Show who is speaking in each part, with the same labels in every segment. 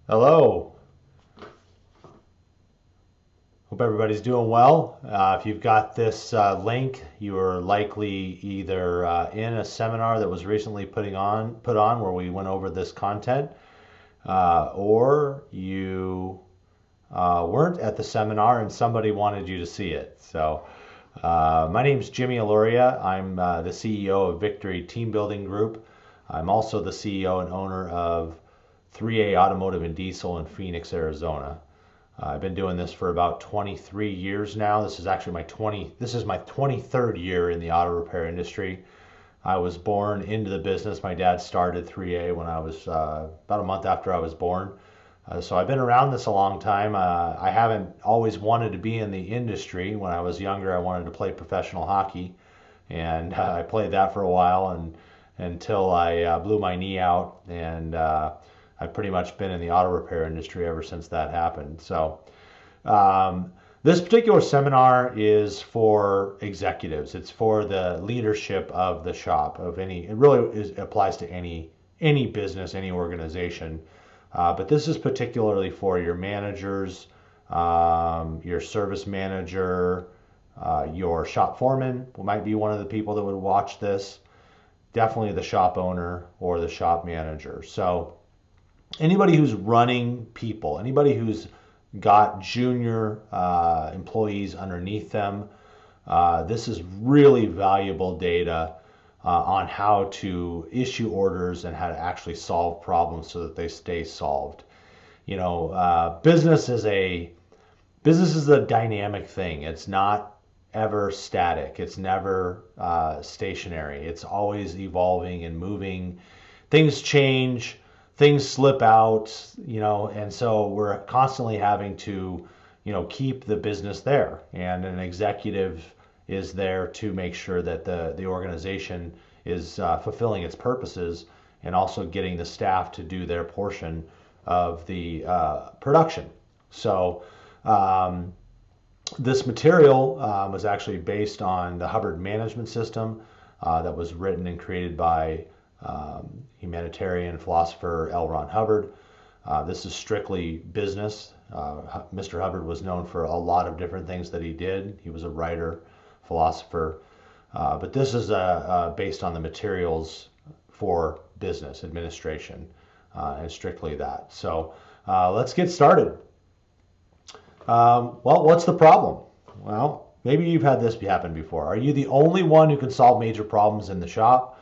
Speaker 1: Hello. Hope everybody's doing well. If you've got this link, you are likely either in a seminar that was recently put on where we went over this content, or you weren't at the seminar and somebody wanted you to see it. My name is Jimmy Aloria. I'm the CEO of Victory Team Building Group. I'm also the CEO and owner of 3A Automotive and Diesel in Phoenix, Arizona. I've been doing this for about 23 years now. This is my 23rd year in the auto repair industry. I was born into the business. My dad started 3A when I was about a month after I was born. So I've been around this a long time. I haven't always wanted to be in the industry. When I was younger, I wanted to play professional hockey, and I played that for a while and until I blew my knee out, and I've pretty much been in the auto repair industry ever since that happened. This particular seminar is for executives. It's for the leadership of the shop of any. It really applies to any business, any organization. But this is particularly for your managers, your service manager, your shop foreman might be one of the people that would watch this. Definitely the shop owner or the shop manager. So anybody who's running people, anybody who's got junior employees underneath them, this is really valuable data on how to issue orders and how to actually solve problems so that they stay solved. Business is a dynamic thing. It's not ever static. It's never stationary. It's always evolving and moving. Things change, things slip out, and so we're constantly having to, keep the business there. And an executive is there to make sure that the organization is fulfilling its purposes and also getting the staff to do their portion of the production. So this material was actually based on the Hubbard Management System that was written and created by humanitarian philosopher L. Ron Hubbard. This is strictly business. Mr. Hubbard was known for a lot of different things that he did. He was a writer, philosopher, but this is based on the materials for business administration and strictly that. So let's get started. Well, what's the problem? Well, maybe you've had this happen before. Are you the only one who can solve major problems in the shop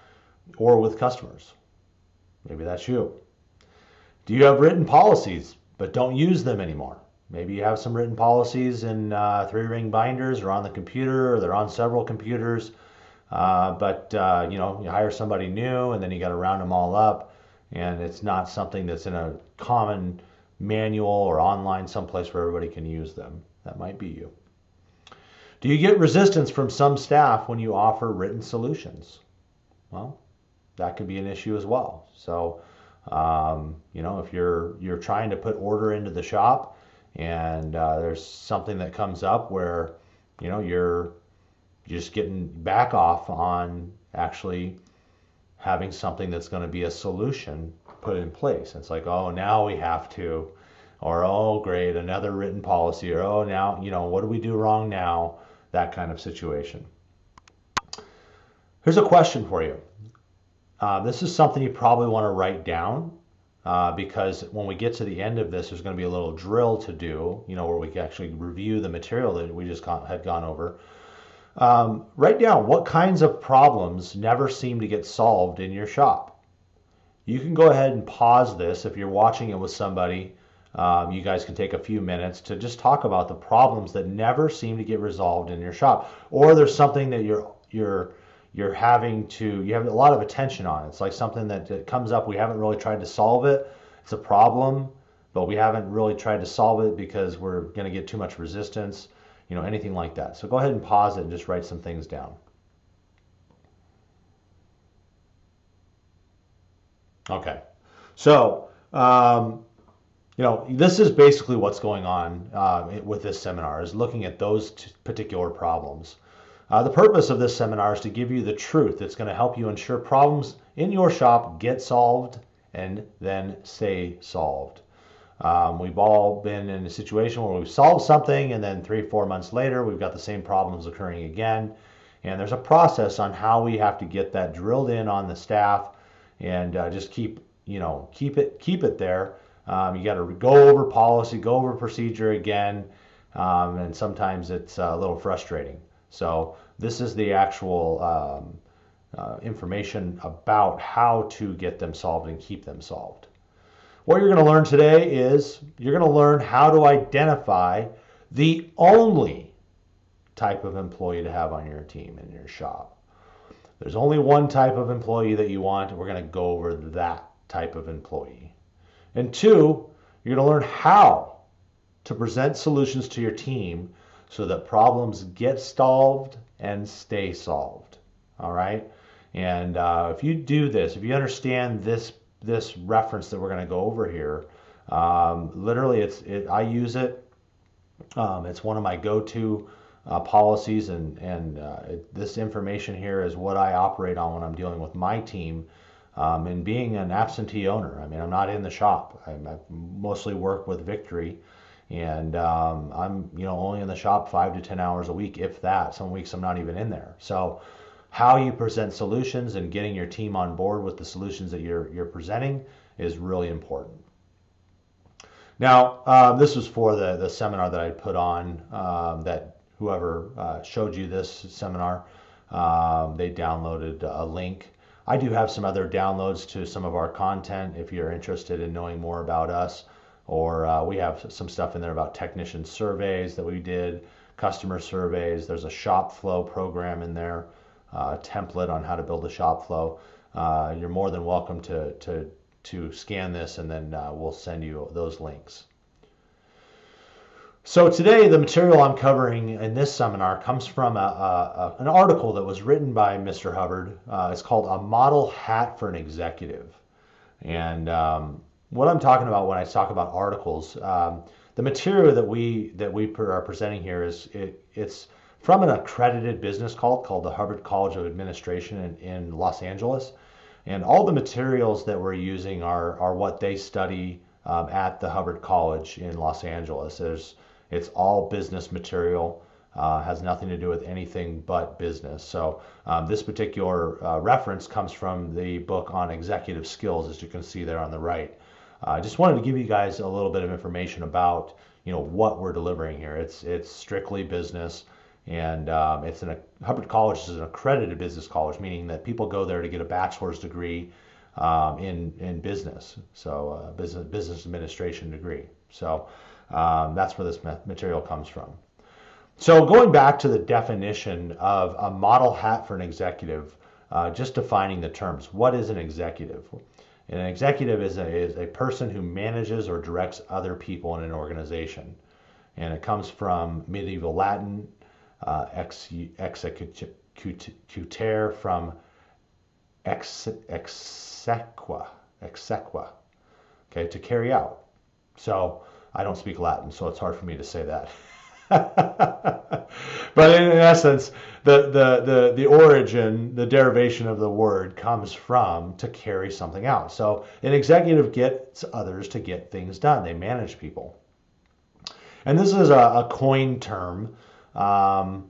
Speaker 1: or with customers? Maybe that's you. Do you have written policies but don't use them anymore? Maybe you have some written policies in three-ring binders or on the computer, or they're on several computers, but you hire somebody new and then you got to round them all up, and it's not something that's in a common manual or online someplace where everybody can use them. That might be you. Do you get resistance from some staff when you offer written solutions? Well, that can be an issue as well. So, if you're trying to put order into the shop and there's something that comes up where, you're just getting back off on actually having something that's going to be a solution put in place. It's like, oh, now we have to, or oh, great, another written policy, or oh, now, what do we do wrong now? That kind of situation. Here's a question for you. This is something you probably want to write down because when we get to the end of this, there's going to be a little drill to do, where we can actually review the material that we just had gone over. Write down what kinds of problems never seem to get solved in your shop. You can go ahead and pause this if you're watching it with somebody. You guys can take a few minutes to just talk about the problems that never seem to get resolved in your shop, or there's something that you have a lot of attention on. It's like something that comes up. We haven't really tried to solve it. It's a problem, but we haven't really tried to solve it because we're going to get too much resistance, anything like that. So go ahead and pause it and just write some things down. Okay. So, this is basically what's going on with this seminar, is looking at those particular problems. The purpose of this seminar is to give you the truth that's going to help you ensure problems in your shop get solved and then stay solved. We've all been in a situation where we've solved something and then 3, 4 months later, we've got the same problems occurring again. And there's a process on how we have to get that drilled in on the staff and just keep it there. You got to go over policy, go over procedure again, and sometimes it's a little frustrating. So this is the actual information about how to get them solved and keep them solved. What you're going to learn today is you're going to learn how to identify the only type of employee to have on your team in your shop. There's only one type of employee that you want, and we're going to go over that type of employee. And two, you're going to learn how to present solutions to your team so that problems get solved and stay solved. All right? And if you do this, if you understand this reference that we're going to go over here, literally I use it. It's one of my go-to policies, and this information here is what I operate on when I'm dealing with my team. And being an absentee owner, I mean, I'm not in the shop. I mostly work with Victory, and I'm only in the shop 5 to 10 hours a week, if that. Some weeks I'm not even in there. So how you present solutions and getting your team on board with the solutions that you're presenting is really important. Now, this was for the seminar that I put on, that whoever showed you this seminar, they downloaded a link. I do have some other downloads to some of our content if you're interested in knowing more about us, or we have some stuff in there about technician surveys that we did, customer surveys. There's a shop flow program in there, a template on how to build a shop flow. You're more than welcome to scan this, and then we'll send you those links. So today, the material I'm covering in this seminar comes from an article that was written by Mr. Hubbard. It's called A Model Hat for an Executive. And what I'm talking about when I talk about articles, the material that we are presenting here it's from an accredited business called the Hubbard College of Administration in Los Angeles. And all the materials that we're using are what they study at the Hubbard College in Los Angeles. It's all business material, has nothing to do with anything but business. So this particular reference comes from the book on executive skills, as you can see there on the right. I just wanted to give you guys a little bit of information about what we're delivering here. It's strictly business, and Hubbard College is an accredited business college, meaning that people go there to get a bachelor's degree in business, so business administration degree. So that's where this material comes from. So going back to the definition of a model hat for an executive, just defining the terms. What is an executive? An executive is a person who manages or directs other people in an organization. And it comes from medieval Latin, executere, from exequa, okay, to carry out. So I don't speak Latin, so it's hard for me to say that. But in essence, the origin, the derivation of the word comes from to carry something out. So an executive gets others to get things done. They manage people. And this is a coined term, a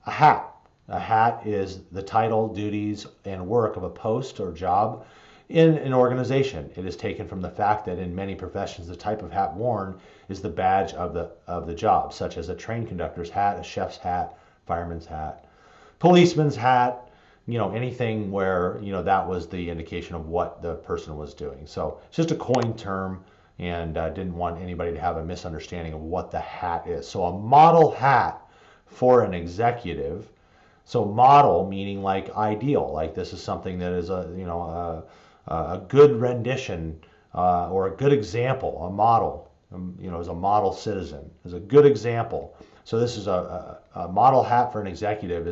Speaker 1: hat. A hat is the title, duties, and work of a post or job in an organization. It is taken from the fact that in many professions, the type of hat worn is the badge of the job, such as a train conductor's hat, a chef's hat, fireman's hat, policeman's hat, anything where, that was the indication of what the person was doing. So it's just a coined term, and didn't want anybody to have a misunderstanding of what the hat is. So a model hat for an executive. So model meaning like ideal, like this is something that is a good rendition or a good example, a model, as a model citizen, is a good example. So this is a model hat for an executive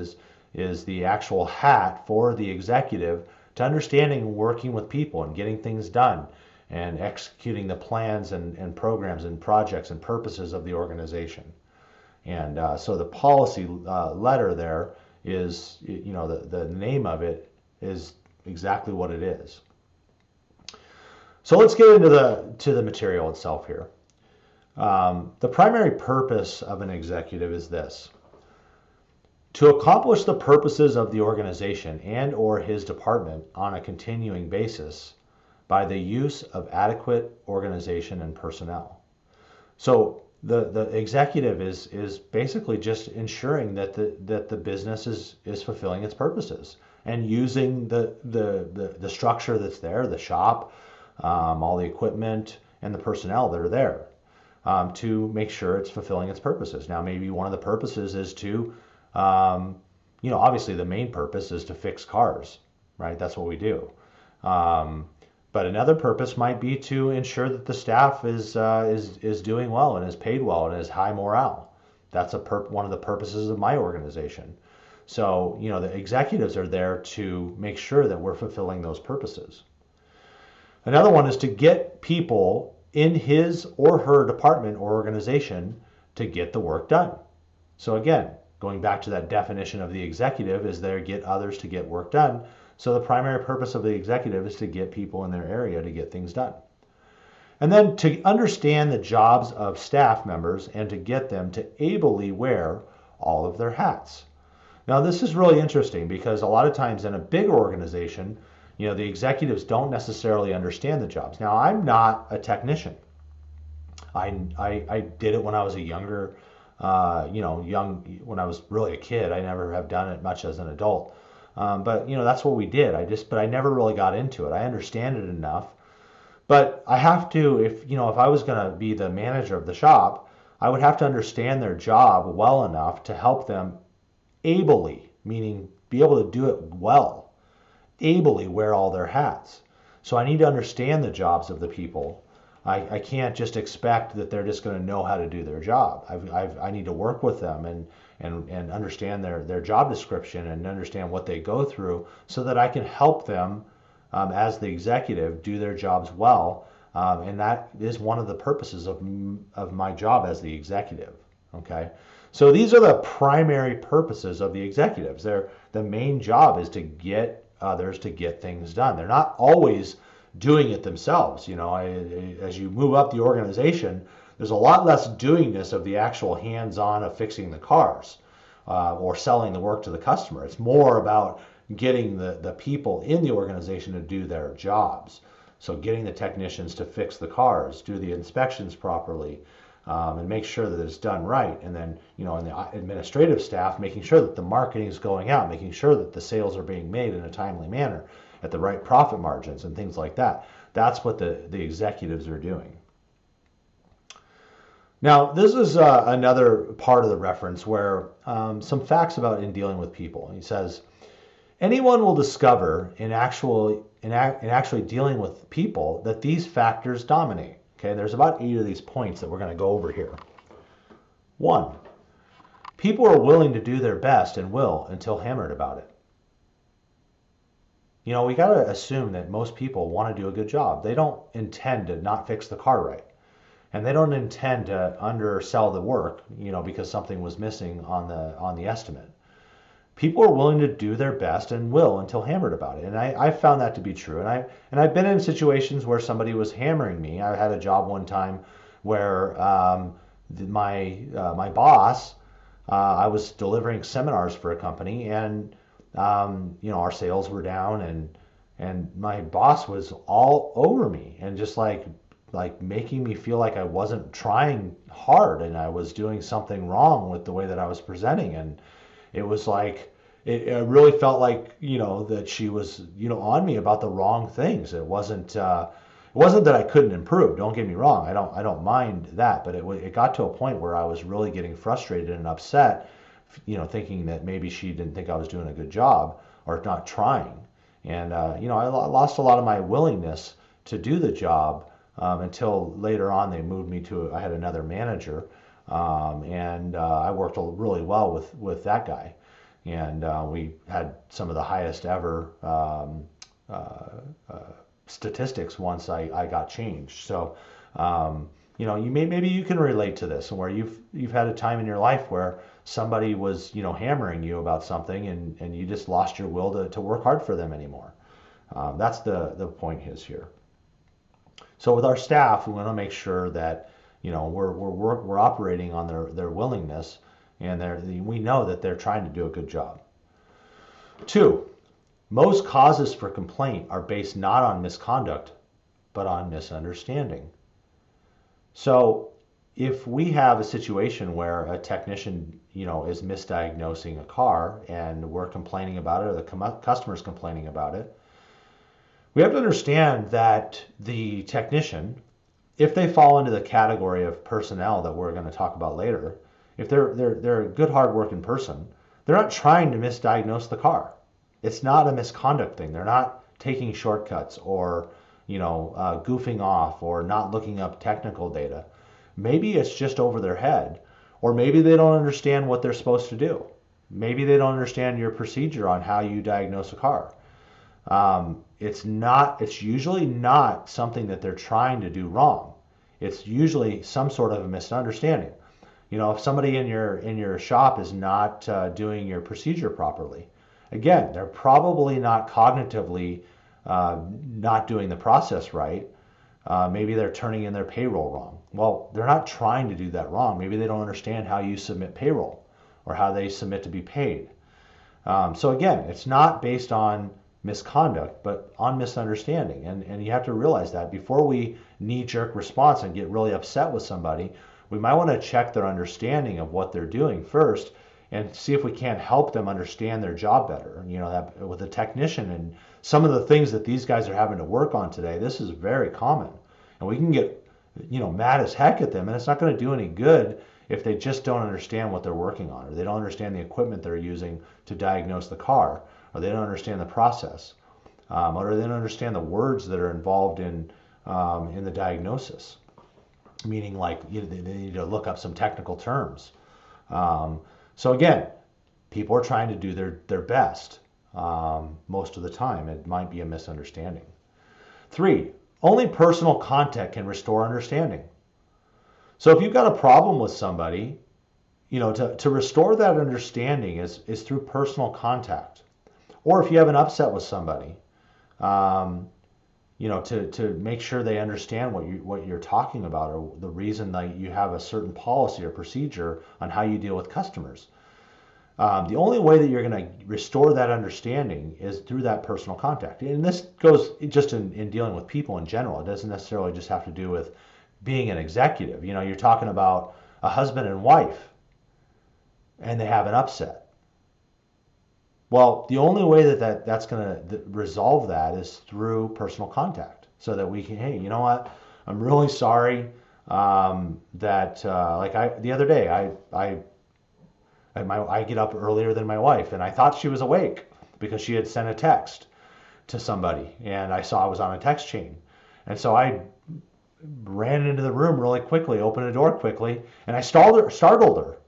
Speaker 1: is the actual hat for the executive to understanding working with people and getting things done and executing the plans and programs and projects and purposes of the organization. And so the policy letter there is, the name of it is exactly what it is. So let's get into the material itself here. The primary purpose of an executive is this: to accomplish the purposes of the organization and or his department on a continuing basis by the use of adequate organization and personnel. So the executive is basically just ensuring that the business is fulfilling its purposes and using the structure that's there, the shop, all the equipment and the personnel that are there, to make sure it's fulfilling its purposes. Now, maybe one of the purposes is to, obviously the main purpose is to fix cars, right? That's what we do. Um, but another purpose might be to ensure that the staff is doing well and is paid well and is high morale. That's one of the purposes of my organization. So, the executives are there to make sure that we're fulfilling those purposes. Another one is to get people in his or her department or organization to get the work done. So again, going back to that definition of the executive, is there get others to get work done. So the primary purpose of the executive is to get people in their area to get things done. And then to understand the jobs of staff members and to get them to ably wear all of their hats. Now, this is really interesting because a lot of times in a bigger organization, the executives don't necessarily understand the jobs. Now, I'm not a technician. I did it when I was a younger, when I was really a kid. I never have done it much as an adult. But that's what we did. But I never really got into it. I understand it enough, but I have to, if I was going to be the manager of the shop, I would have to understand their job well enough to help them ably, meaning be able to do it well, ably wear all their hats. So I need to understand the jobs of the people. I can't just expect that they're just going to know how to do their job. I need to work with them and understand their job description and understand what they go through so that I can help them as the executive do their jobs well. And that is one of the purposes of my job as the executive. Okay. So these are the primary purposes of the executives. The main job is to get others to get things done. They're not always doing it themselves. As you move up the organization, there's a lot less doingness of the actual hands-on of fixing the cars or selling the work to the customer. It's more about getting the people in the organization to do their jobs. So getting the technicians to fix the cars, do the inspections properly, and make sure that it's done right. And then, in the administrative staff, making sure that the marketing is going out, making sure that the sales are being made in a timely manner at the right profit margins and things like that. That's what the executives are doing. Now, this is another part of the reference where some facts about in dealing with people. He says, anyone will discover in actually dealing with people that these factors dominate. Okay, there's about 8 of these points that we're going to go over here. 1, people are willing to do their best and will until hammered about it. We got to assume that most people want to do a good job. They don't intend to not fix the car right. And they don't intend to undersell the work, because something was missing on the estimate. People are willing to do their best and will until hammered about it. And I found that to be true. And I've been in situations where somebody was hammering me. I had a job one time where my boss, I was delivering seminars for a company, and our sales were down, and my boss was all over me and just like making me feel like I wasn't trying hard and I was doing something wrong with the way that I was presenting. And it was like, it really felt like, that she was, on me about the wrong things. It wasn't that I couldn't improve. Don't get me wrong. I don't mind that, but it got to a point where I was really getting frustrated and upset, thinking that maybe she didn't think I was doing a good job or not trying. And, I lost a lot of my willingness to do the job until later on they moved me I had another manager, and I worked really well with that guy. And we had some of the highest ever statistics once I got changed. So, maybe you can relate to this, where you've had a time in your life where somebody was, hammering you about something, and you just lost your will to work hard for them anymore. That's the point is here. So with our staff, we want to make sure that we're operating on their willingness, and we know that they're trying to do a good job. 2, most causes for complaint are based not on misconduct, but on misunderstanding. So if we have a situation where a technician, is misdiagnosing a car and we're complaining about it, or the customer's complaining about it, we have to understand that the technician, if they fall into the category of personnel that we're going to talk about later, if they're a good, hardworking person, they're not trying to misdiagnose the car. It's not a misconduct thing. They're not taking shortcuts or goofing off or not looking up technical data. Maybe it's just over their head, or maybe they don't understand what they're supposed to do. Maybe they don't understand your procedure on how you diagnose a car. It's usually not something that they're trying to do wrong. It's usually some sort of a misunderstanding. If somebody in your shop is not doing your procedure properly, again, they're probably not cognitively not doing the process right. Maybe they're turning in their payroll wrong. Well, they're not trying to do that wrong. Maybe they don't understand how you submit payroll or how they submit to be paid. So again, it's not based on misconduct, but on misunderstanding. And you have to realize that before we knee-jerk response and get really upset with somebody, we might want to check their understanding of what they're doing first and see if we can't help them understand their job better. That with a technician and some of the things that these guys are having to work on today, this is very common. And we can get, mad as heck at them, and it's not going to do any good if they just don't understand what they're working on, or they don't understand the equipment they're using to diagnose the car, or they don't understand the process, or they don't understand the words that are involved in the diagnosis. Meaning, like, they need to look up some technical terms. So again, people are trying to do their best. Most of the time, it might be a misunderstanding. 3, only personal contact can restore understanding. So if you've got a problem with somebody, to restore that understanding is through personal contact. Or if you have an upset with somebody, to make sure they understand what you're talking about, or the reason that you have a certain policy or procedure on how you deal with customers. The only way that you're going to restore that understanding is through that personal contact. And this goes just in dealing with people in general. It doesn't necessarily just have to do with being an executive. You're talking about a husband and wife, and they have an upset. Well, the only way that's going to resolve that is through personal contact, so that we can, hey, you know what? I'm really sorry that the other day I get up earlier than my wife, and I thought she was awake because she had sent a text to somebody, and I saw I was on a text chain, and so I ran into the room really quickly, opened the door quickly, and I startled her,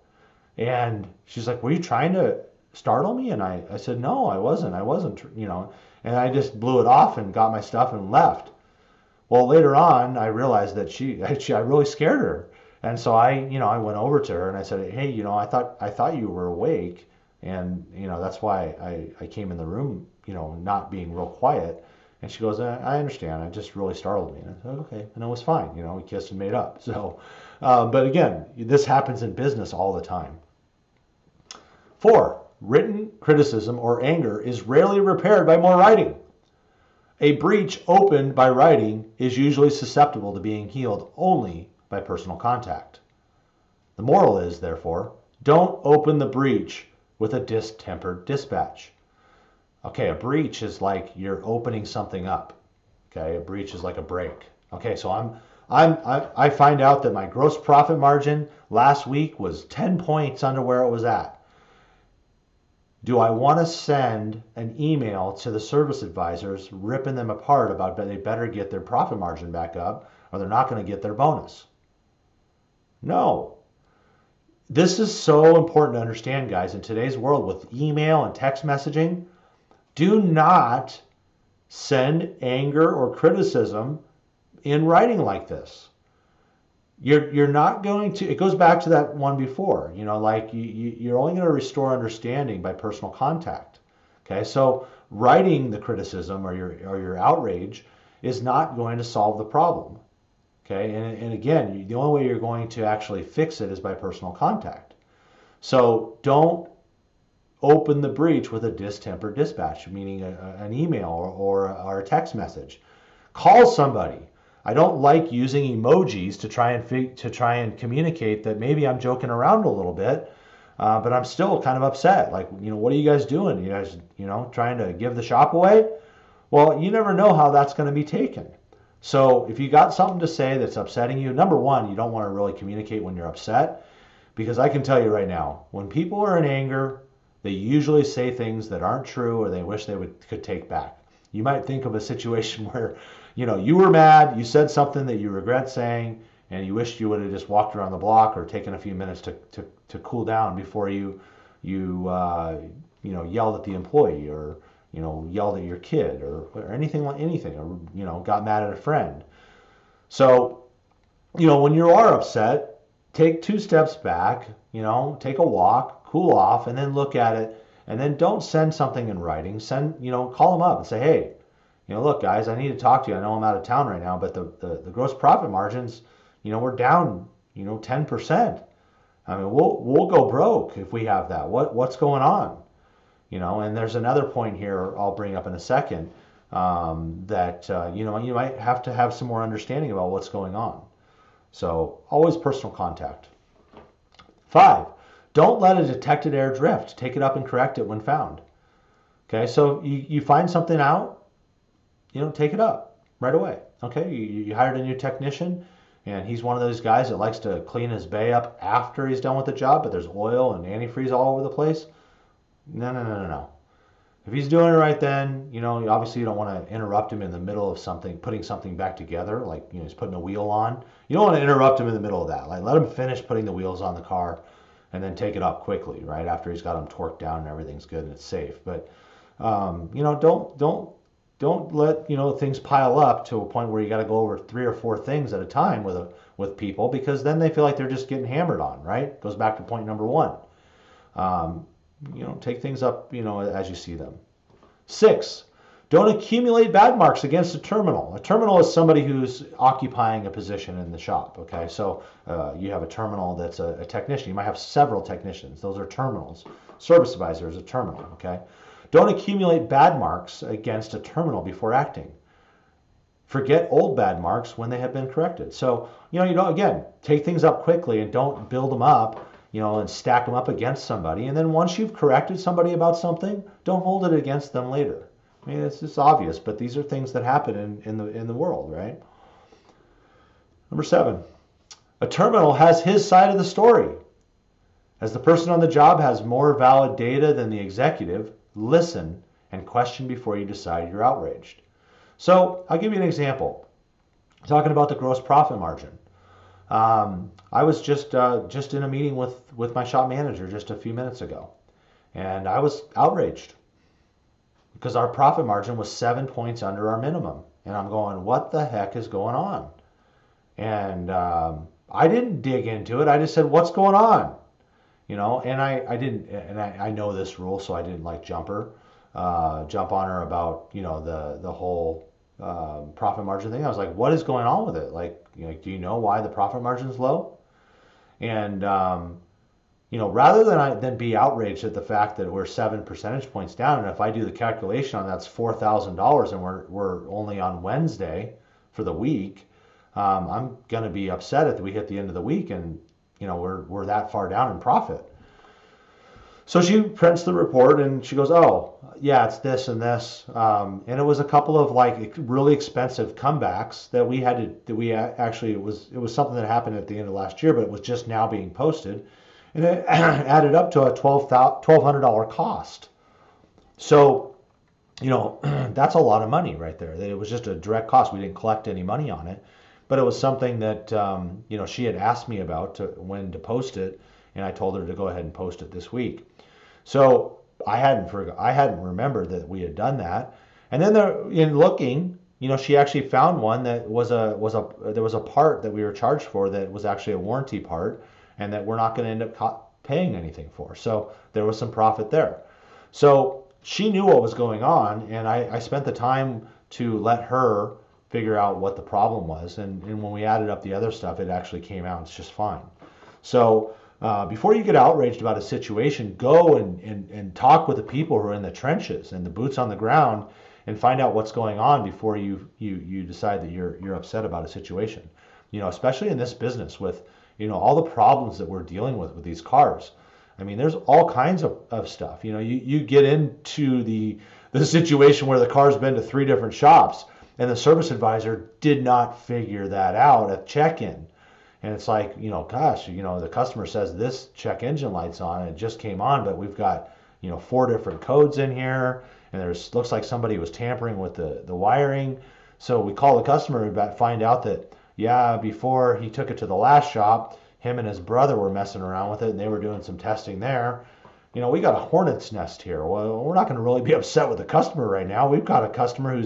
Speaker 1: and she's like, "Were you trying to startle me?" And I said, "No, I wasn't, and I just blew it off and got my stuff and left. Well, later on, I realized that I really scared her. And so I went over to her and I said, "Hey, I thought you were awake, and that's why I came in the room, not being real quiet." And she goes, "I understand. It just really startled me." And I said, "Okay," and it was fine. We kissed and made up. So, but again, this happens in business all the time. 4, written criticism or anger is rarely repaired by more writing. A breach opened by writing is usually susceptible to being healed only by personal contact. The moral is, therefore, don't open the breach with a distempered dispatch. Okay, a breach is like you're opening something up. Okay, a breach is like a break. Okay, so I find out that my gross profit margin last week was 10 points under where it was at. Do I want to send an email to the service advisors ripping them apart about that they better get their profit margin back up or they're not going to get their bonus? No. This is so important to understand, guys. In today's world with email and text messaging, do not send anger or criticism in writing like this. You're not going to, it goes back to that one before, you're only going to restore understanding by personal contact. Okay, so writing the criticism or your outrage is not going to solve the problem. Okay, and again, the only way you're going to actually fix it is by personal contact. So don't open the breach with a distempered dispatch, meaning an email or a text message. Call somebody. I don't like using emojis to try and communicate that maybe I'm joking around a little bit, but I'm still kind of upset. Like, what are you guys doing? You guys, trying to give the shop away? Well, you never know how that's going to be taken. So if you got something to say that's upsetting you, number one, you don't want to really communicate when you're upset, because I can tell you right now, when people are in anger, they usually say things that aren't true or they wish they could take back. You might think of a situation where, you were mad, you said something that you regret saying, and you wished you would have just walked around the block or taken a few minutes to cool down before you yelled at the employee, or yelled at your kid, or anything, or got mad at a friend. So when you are upset, take 2 steps back, take a walk, cool off, and then look at it. And then don't send something in writing. Call them up and say, hey, look, guys, I need to talk to you. I know I'm out of town right now, but the gross profit margins, we're down, 10%. I mean, we'll go broke if we have that. What's going on? And there's another point here I'll bring up in a second, that you might have to have some more understanding about what's going on. So always personal contact. 5, don't let a detected error drift. Take it up and correct it when found. Okay, so you find something out, take it up right away. Okay, you hired a new technician, and he's one of those guys that likes to clean his bay up after he's done with the job, but there's oil and antifreeze all over the place. No. If he's doing it right then, obviously you don't want to interrupt him in the middle of something, putting something back together, like, he's putting a wheel on. You don't want to interrupt him in the middle of that. Like, let him finish putting the wheels on the car and then take it up quickly, right? After he's got them torqued down and everything's good and it's safe. But, don't let, things pile up to a point where you got to go over 3 or 4 things at a time with people, because then they feel like they're just getting hammered on, right? Goes back to point number 1. Take things up, as you see them. 6, don't accumulate bad marks against a terminal. A terminal is somebody who's occupying a position in the shop. Okay, so you have a terminal that's a technician. You might have several technicians. Those are terminals. Service advisor is a terminal. Okay, don't accumulate bad marks against a terminal before acting. Forget old bad marks when they have been corrected. So again, take things up quickly and don't build them up, and stack them up against somebody. And then once you've corrected somebody about something, don't hold it against them later. I mean, it's just obvious, but these are things that happen in the world, right? Number 7, a terminal has his side of the story. As the person on the job has more valid data than the executive, listen and question before you decide you're outraged. So I'll give you an example. Talking about the gross profit margin. I was just in a meeting with my shop manager just a few minutes ago, and I was outraged because our profit margin was 7 points under our minimum, and I'm going, what the heck is going on? And I didn't dig into it. I just said, what's going on? And I didn't, and I know this rule, so I didn't like jump on her about the whole profit margin thing. I was like, what is going on with it? Like, do you know why the profit margin is low? And rather than be outraged at the fact that we're 7 percentage points down, and if I do the calculation on that's $4,000, and we're only on Wednesday for the week, I'm gonna be upset if we hit the end of the week and we're that far down in profit. So she prints the report and she goes, oh, yeah, it's this and this. And it was a couple of like really expensive comebacks that it was something that happened at the end of last year, but it was just now being posted. And it added up to a $1,200 cost. So, that's a lot of money right there. It was just a direct cost. We didn't collect any money on it, but it was something that, she had asked me about when to post it. And I told her to go ahead and post it this week. So I hadn't remembered that we had done that. And then in looking, she actually found one that there was a part that we were charged for that was actually a warranty part, and that we're not going to end up paying anything for. So there was some profit there. So she knew what was going on, and I spent the time to let her figure out what the problem was. And when we added up the other stuff, it actually came out. It's just fine. So before you get outraged about a situation, go and talk with the people who are in the trenches and the boots on the ground and find out what's going on before you decide that you're upset about a situation. Especially in this business with, all the problems that we're dealing with these cars. I mean, there's all kinds of stuff. You get into the situation where the car's been to 3 different shops and the service advisor did not figure that out at check-in. And it's like, gosh, the customer says this check engine light's on and it just came on, but we've got, 4 different codes in here and looks like somebody was tampering with the wiring. So we call the customer and find out that, yeah, before he took it to the last shop, him and his brother were messing around with it and they were doing some testing there. We got a hornet's nest here. Well, we're not going to really be upset with the customer right now. We've got a customer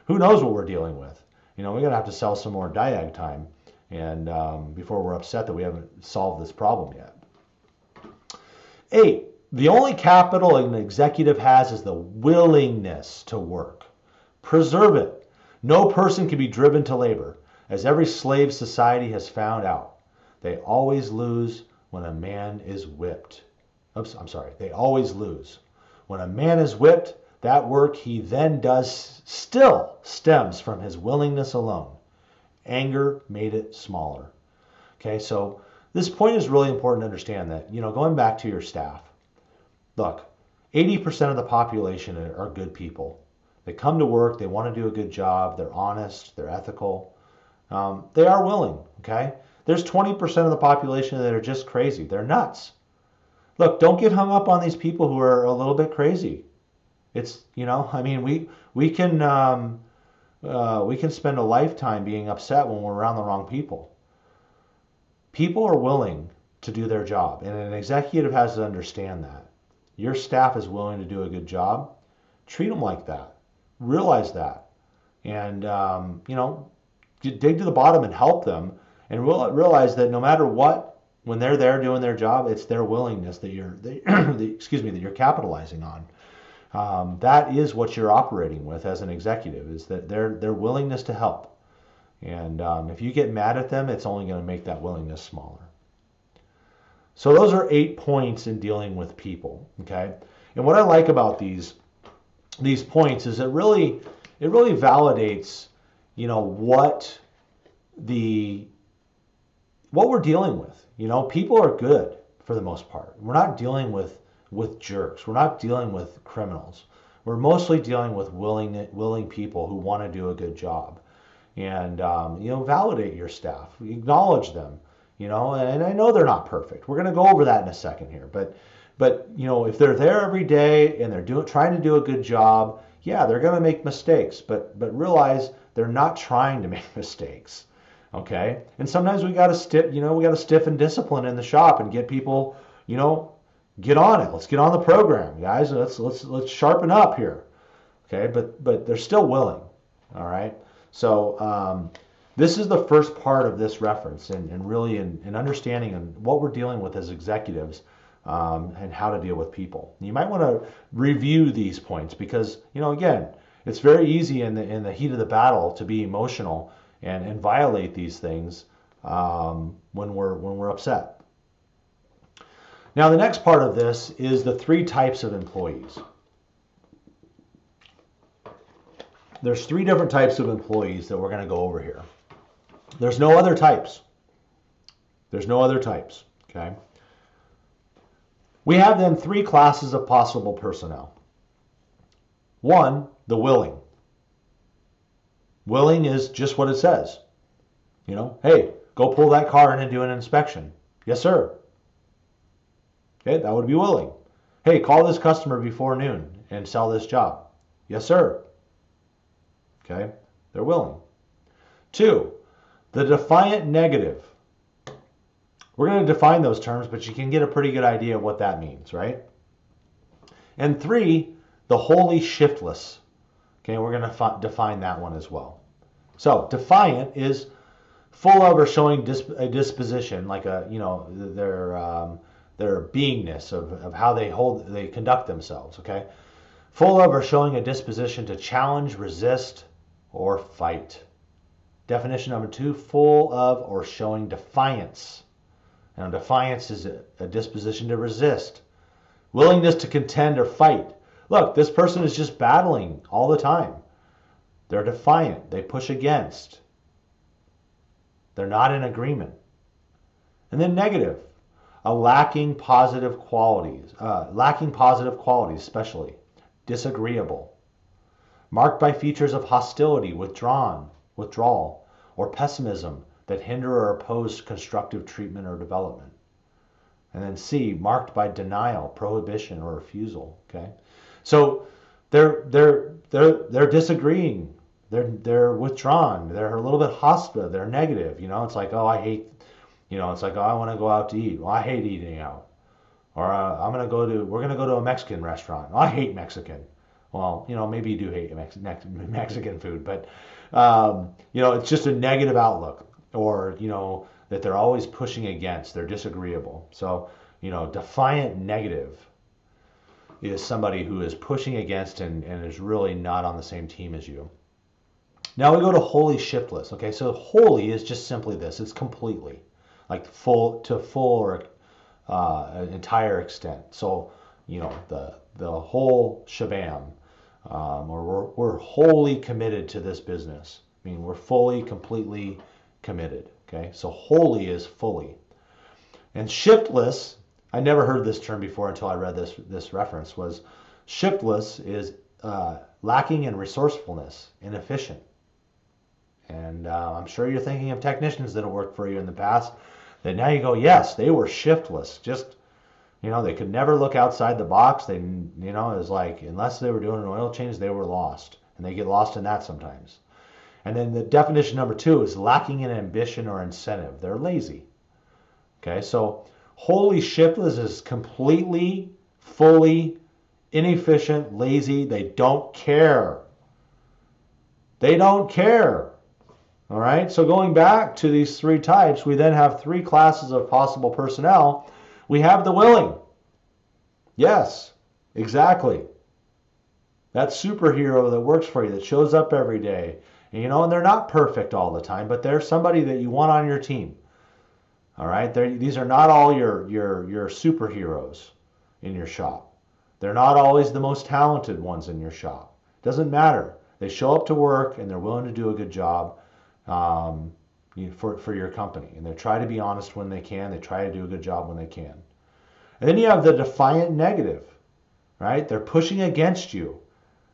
Speaker 1: who knows what we're dealing with. We're going to have to sell some more diag time and before we're upset that we haven't solved this problem yet. 8, the only capital an executive has is the willingness to work. Preserve it. No person can be driven to labor, as every slave society has found out. They always lose when a man is whipped. They always lose. When a man is whipped, that work he then does still stems from his willingness alone. Anger made it smaller. Okay, so this point is really important to understand that, going back to your staff, look, 80% of the population are good people. They come to work, they want to do a good job, they're honest, they're ethical. They are willing, okay? There's 20% of the population that are just crazy. They're nuts. Look, don't get hung up on these people who are a little bit crazy. It's, we can spend a lifetime being upset when we're around the wrong people. People are willing to do their job, and an executive has to understand that. Your staff is willing to do a good job. Treat them like that. Realize that. And, dig to the bottom and help them, and realize that no matter what, when they're there doing their job, it's their willingness that you're capitalizing on. That is what you're operating with as an executive, is that their willingness to help. And if you get mad at them, it's only going to make that willingness smaller. So those are 8 points in dealing with people. Okay, and what I like about these points is it really validates, what we're dealing with. People are good for the most part. We're not dealing with jerks. We're not dealing with criminals. We're mostly dealing with willing people who want to do a good job. And validate your staff, acknowledge them. And I know they're not perfect. We're going to go over that in a second here. But if they're there every day and they're trying to do a good job, yeah, they're going to make mistakes. But realize they're not trying to make mistakes. Okay? And sometimes we got to stiffen discipline in the shop and get people, get on it. Let's get on the program, guys. Let's sharpen up here. Okay? But they're still willing. All right? So this is the first part of this reference, and really in understanding what we're dealing with as executives and how to deal with people. You might want to review these points because, again, it's very easy in the heat of the battle to be emotional and violate these things when we're upset. Now, the next part of this is the 3 types of employees. There's 3 different types of employees that we're going to go over here. There's no other types. Okay? We have then 3 classes of possible personnel. 1, the willing. Willing is just what it says. Hey, go pull that car in and do an inspection. Yes, sir. Okay, that would be willing. Hey, call this customer before noon and sell this job. Yes, sir. Okay, they're willing. 2, the defiant negative. We're going to define those terms, but you can get a pretty good idea of what that means, right? And 3, the wholly shiftless. Okay, we're going to define that one as well. So, defiant is full of or showing a disposition, like their beingness of how they conduct themselves. Okay, full of or showing a disposition to challenge, resist, or fight. Definition number 2, full of or showing defiance. Now, defiance is a disposition to resist, willingness to contend or fight. Look, this person is just battling all the time. They're defiant. They push against. They're not in agreement. And then negative, lacking positive qualities, especially disagreeable, marked by features of hostility, withdrawal, or pessimism that hinder or oppose constructive treatment or development. And then C, marked by denial, prohibition, or refusal. Okay, so they're disagreeing, they're withdrawn, they're a little bit hostile, they're negative. It's like, oh, I hate. It's like, oh, I want to go out to eat. Well, I hate eating out. Or we're gonna go to a Mexican restaurant. Well, I hate Mexican. Well, maybe you do hate Mexican food, but it's just a negative outlook, or that they're always pushing against. They're disagreeable. So defiant negative is somebody who is pushing against and is really not on the same team as you. Now we go to wholly shiftless. Okay, so wholly is just simply this. It's completely, like full or entire extent. So the whole shabam. Or we're wholly committed to this business. I mean, we're fully, completely committed. Okay, so wholly is fully. And shiftless, I never heard this term before until I read this reference, was shiftless is lacking in resourcefulness, inefficient. And I'm sure you're thinking of technicians that have worked for you in the past that now you go, yes, they were shiftless. Just, they could never look outside the box. They, it was like, unless they were doing an oil change, they were lost. And they get lost in that sometimes. And then the definition number 2 is lacking in ambition or incentive. They're lazy. Okay, so wholly shiftless is completely, fully, inefficient, lazy. They don't care. They don't care. All right, so going back to these 3 types, we then have 3 classes of possible personnel. We have the willing. Yes, exactly. That superhero that works for you, that shows up every day. And they're not perfect all the time, but they're somebody that you want on your team. All right, these are not all your superheroes in your shop. They're not always the most talented ones in your shop. Doesn't matter. They show up to work and they're willing to do a good job for your company. And they try to be honest when they can. They try to do a good job when they can. And then you have the defiant negative, right? They're pushing against you.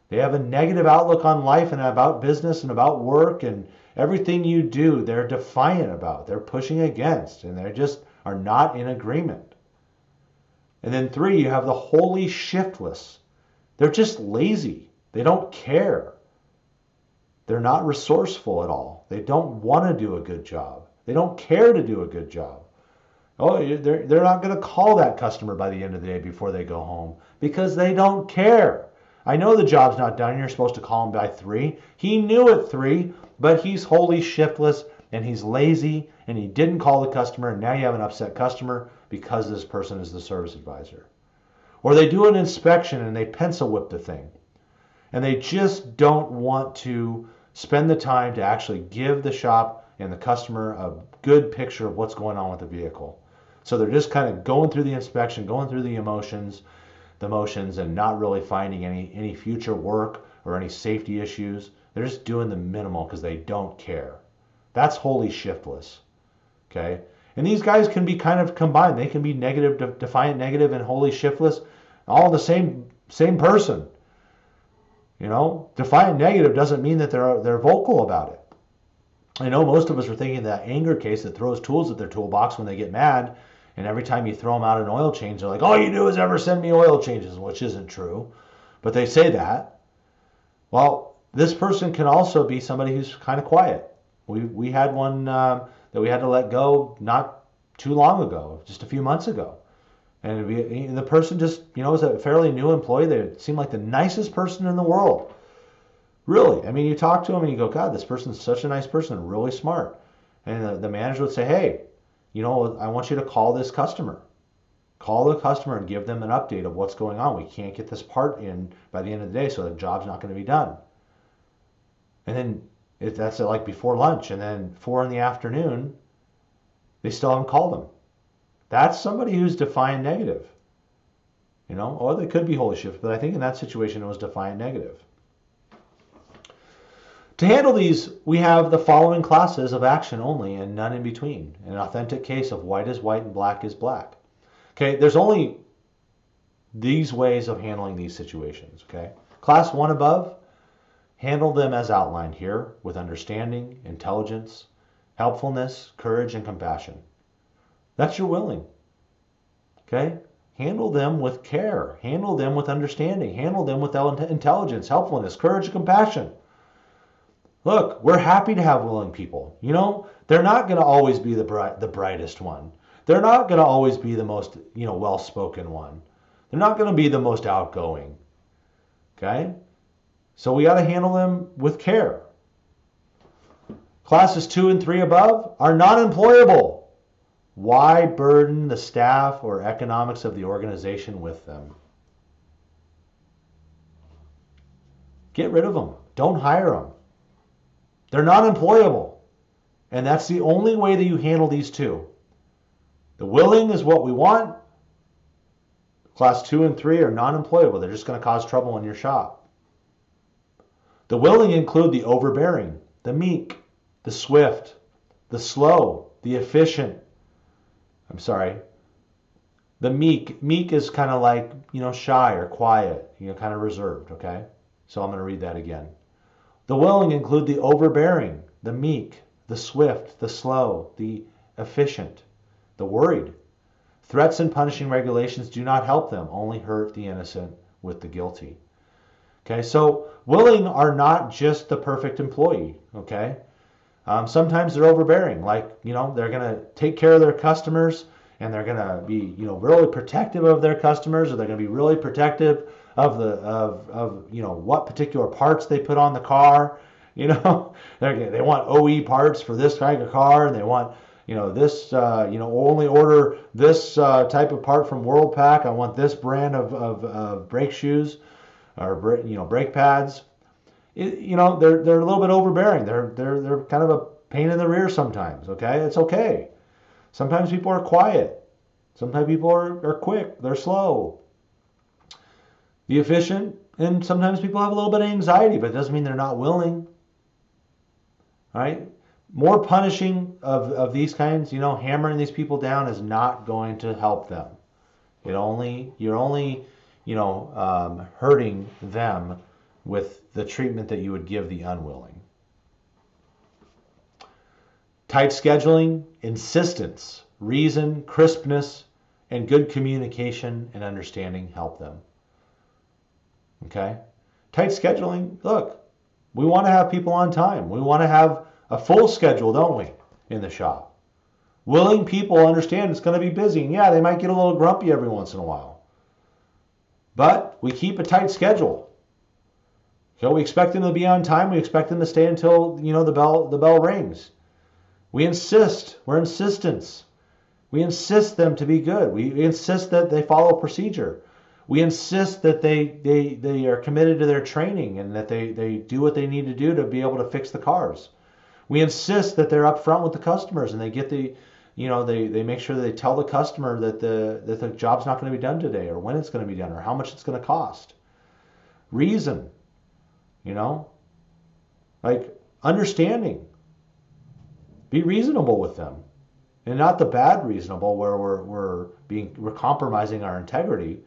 Speaker 1: They have a negative outlook on life and about business and about work, and everything you do, they're defiant about. They're pushing against, and they just are not in agreement. And then 3, you have the wholly shiftless. They're just lazy. They don't care. They're not resourceful at all. They don't want to do a good job. They don't care to do a good job. Oh, they're not going to call that customer by the end of the day before they go home because they don't care. I know the job's not done. You're supposed to call him by 3. He knew at 3, but he's wholly shiftless and he's lazy and he didn't call the customer, and now you have an upset customer because this person is the service advisor. Or they do an inspection and they pencil whip the thing. And they just don't want to spend the time to actually give the shop and the customer a good picture of what's going on with the vehicle. So they're just kind of going through the inspection, going through the motions, and not really finding any future work or any safety issues. They're just doing the minimal because they don't care. That's wholly shiftless. Okay? And these guys can be kind of combined. They can be negative, defiant negative, and wholly shiftless, all the same person. Defiant negative doesn't mean that they're vocal about it. I know most of us are thinking of that anger case that throws tools at their toolbox when they get mad, and every time you throw them out an oil change, they're like, all you do is ever send me oil changes, which isn't true. But they say that. Well, this person can also be somebody who's kind of quiet. We had one that we had to let go not too long ago, just a few months ago. And the person just, was a fairly new employee. They seemed like the nicest person in the world. Really. I mean, you talk to them and you go, God, this person's such a nice person, really smart. And the manager would say, hey, I want you to call this customer. Call the customer and give them an update of what's going on. We can't get this part in by the end of the day, so the job's not going to be done. And then That's at like before lunch, and then 4 in the afternoon, they still haven't called them. That's somebody who's defiant negative. Or they could be holy shift, but I think in that situation it was defiant negative. To handle these, we have the following classes of action only and none in between. An authentic case of white is white and black is black. Okay, there's only these ways of handling these situations. Okay, class 1 above, handle them as outlined here with understanding, intelligence, helpfulness, courage, and compassion. That's your willing. Okay, handle them with care, handle them with understanding, handle them with intelligence, helpfulness, courage, and compassion. Look, we're happy to have willing people. They're not going to always be the brightest one. They're not going to always be the most, well-spoken one. They're not going to be the most outgoing. Okay? So we got to handle them with care. Classes 2 and 3 above are non-employable. Why burden the staff or economics of the organization with them? Get rid of them. Don't hire them. They're non-employable. And that's the only way that you handle these two. The willing is what we want. Class 2 and 3 are non-employable. They're just going to cause trouble in your shop. The willing include the overbearing, the meek, the swift, the slow, the efficient. The meek. Meek is kind of like, shy or quiet, kind of reserved, okay? So I'm going to read that again. The willing include the overbearing, the meek, the swift, the slow, the efficient, the worried. Threats and punishing regulations do not help them, only hurt the innocent with the guilty. Okay, so willing are not just the perfect employee, okay? Sometimes they're overbearing, like, they're going to take care of their customers and they're going to be, really protective of their customers, or they're going to be really protective of what particular parts they put on the car. They want OE parts for this type of car, and they want this only order this type of part from Worldpac. I want this brand of brake shoes or brake pads. They're a little bit overbearing. They're kind of a pain in the rear sometimes. Okay, it's okay. Sometimes people are quiet. Sometimes people are quick. They're slow. The efficient, and sometimes people have a little bit of anxiety, but it doesn't mean they're not willing. All right? More punishing of these kinds, hammering these people down is not going to help them. You're only hurting them with the treatment that you would give the unwilling. Tight scheduling, insistence, reason, crispness, and good communication and understanding help them. Okay? Tight scheduling, look, we want to have people on time. We want to have a full schedule, don't we, in the shop? Willing people understand it's going to be busy. And yeah, they might get a little grumpy every once in a while. But we keep a tight schedule. So we expect them to be on time. We expect them to stay until, the bell rings. We insist. We're insistence. We insist them to be good. We insist that they follow procedure. We insist that they are committed to their training and that they do what they need to do to be able to fix the cars. We insist that they're upfront with the customers and they get they make sure that they tell the customer that the job's not going to be done today, or when it's going to be done, or how much it's going to cost. Reason, like understanding. Be reasonable with them, and not the bad reasonable where we're compromising our integrity,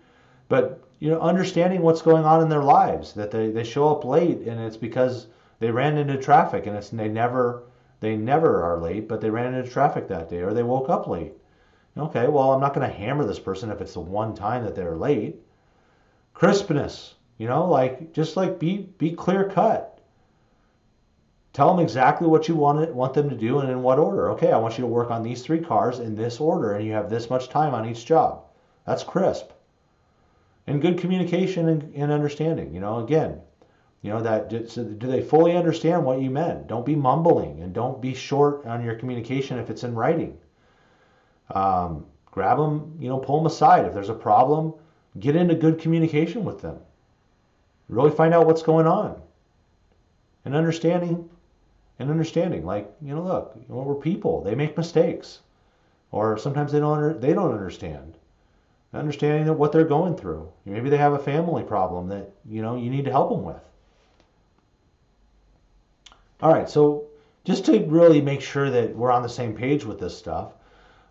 Speaker 1: but understanding what's going on in their lives, that they show up late and it's because they ran into traffic, and they never are late, but they ran into traffic that day, or they woke up late. Okay, well, I'm not going to hammer this person if it's the one time that they're late. Crispness, be clear cut. Tell them exactly what you want them to do and in what order. Okay, I want you to work on these 3 cars in this order, and you have this much time on each job. That's crisp. And good communication and understanding. Do they fully understand what you meant? Don't be mumbling, and don't be short on your communication if it's in writing. Grab them, pull them aside. If there's a problem, get into good communication with them. Really find out what's going on. And understanding and understanding. Like, look, we're people. They make mistakes, or sometimes they don't understand. Understanding that what they're going through. Maybe they have a family problem that you need to help them with. All right, so just to really make sure that we're on the same page with this stuff,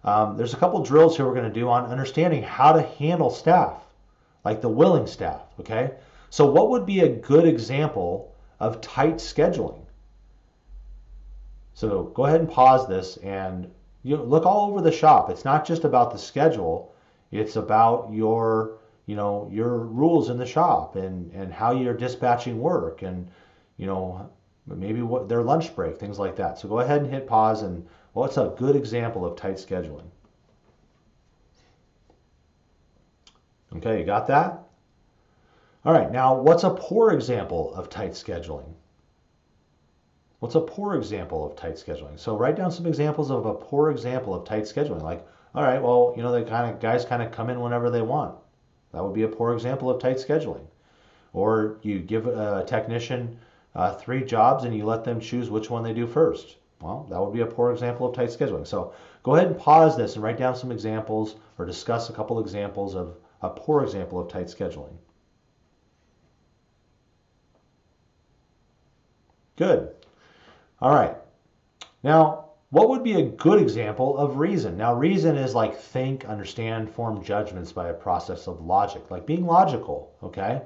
Speaker 1: there's a couple drills here we're going to do on understanding how to handle staff, like the willing staff, okay? So what would be a good example of tight scheduling? So go ahead and pause this and look all over the shop. It's not just about the schedule, it's about your rules in the shop and how you're dispatching work and maybe what their lunch break, things like that. So go ahead and hit pause and what's a good example of tight scheduling? Okay, you got that? All right, now what's a poor example of tight scheduling? What's a poor example of tight scheduling? So write down some examples of a poor example of tight scheduling. Like, all right, well, the guys kind of come in whenever they want. That would be a poor example of tight scheduling. Or you give a technician 3 jobs and you let them choose which one they do first. Well, that would be a poor example of tight scheduling. So go ahead and pause this and write down some examples or discuss a couple examples of a poor example of tight scheduling. Good. All right. Now, what would be a good example of reason? Now, reason is like think, understand, form judgments by a process of logic, like being logical, okay?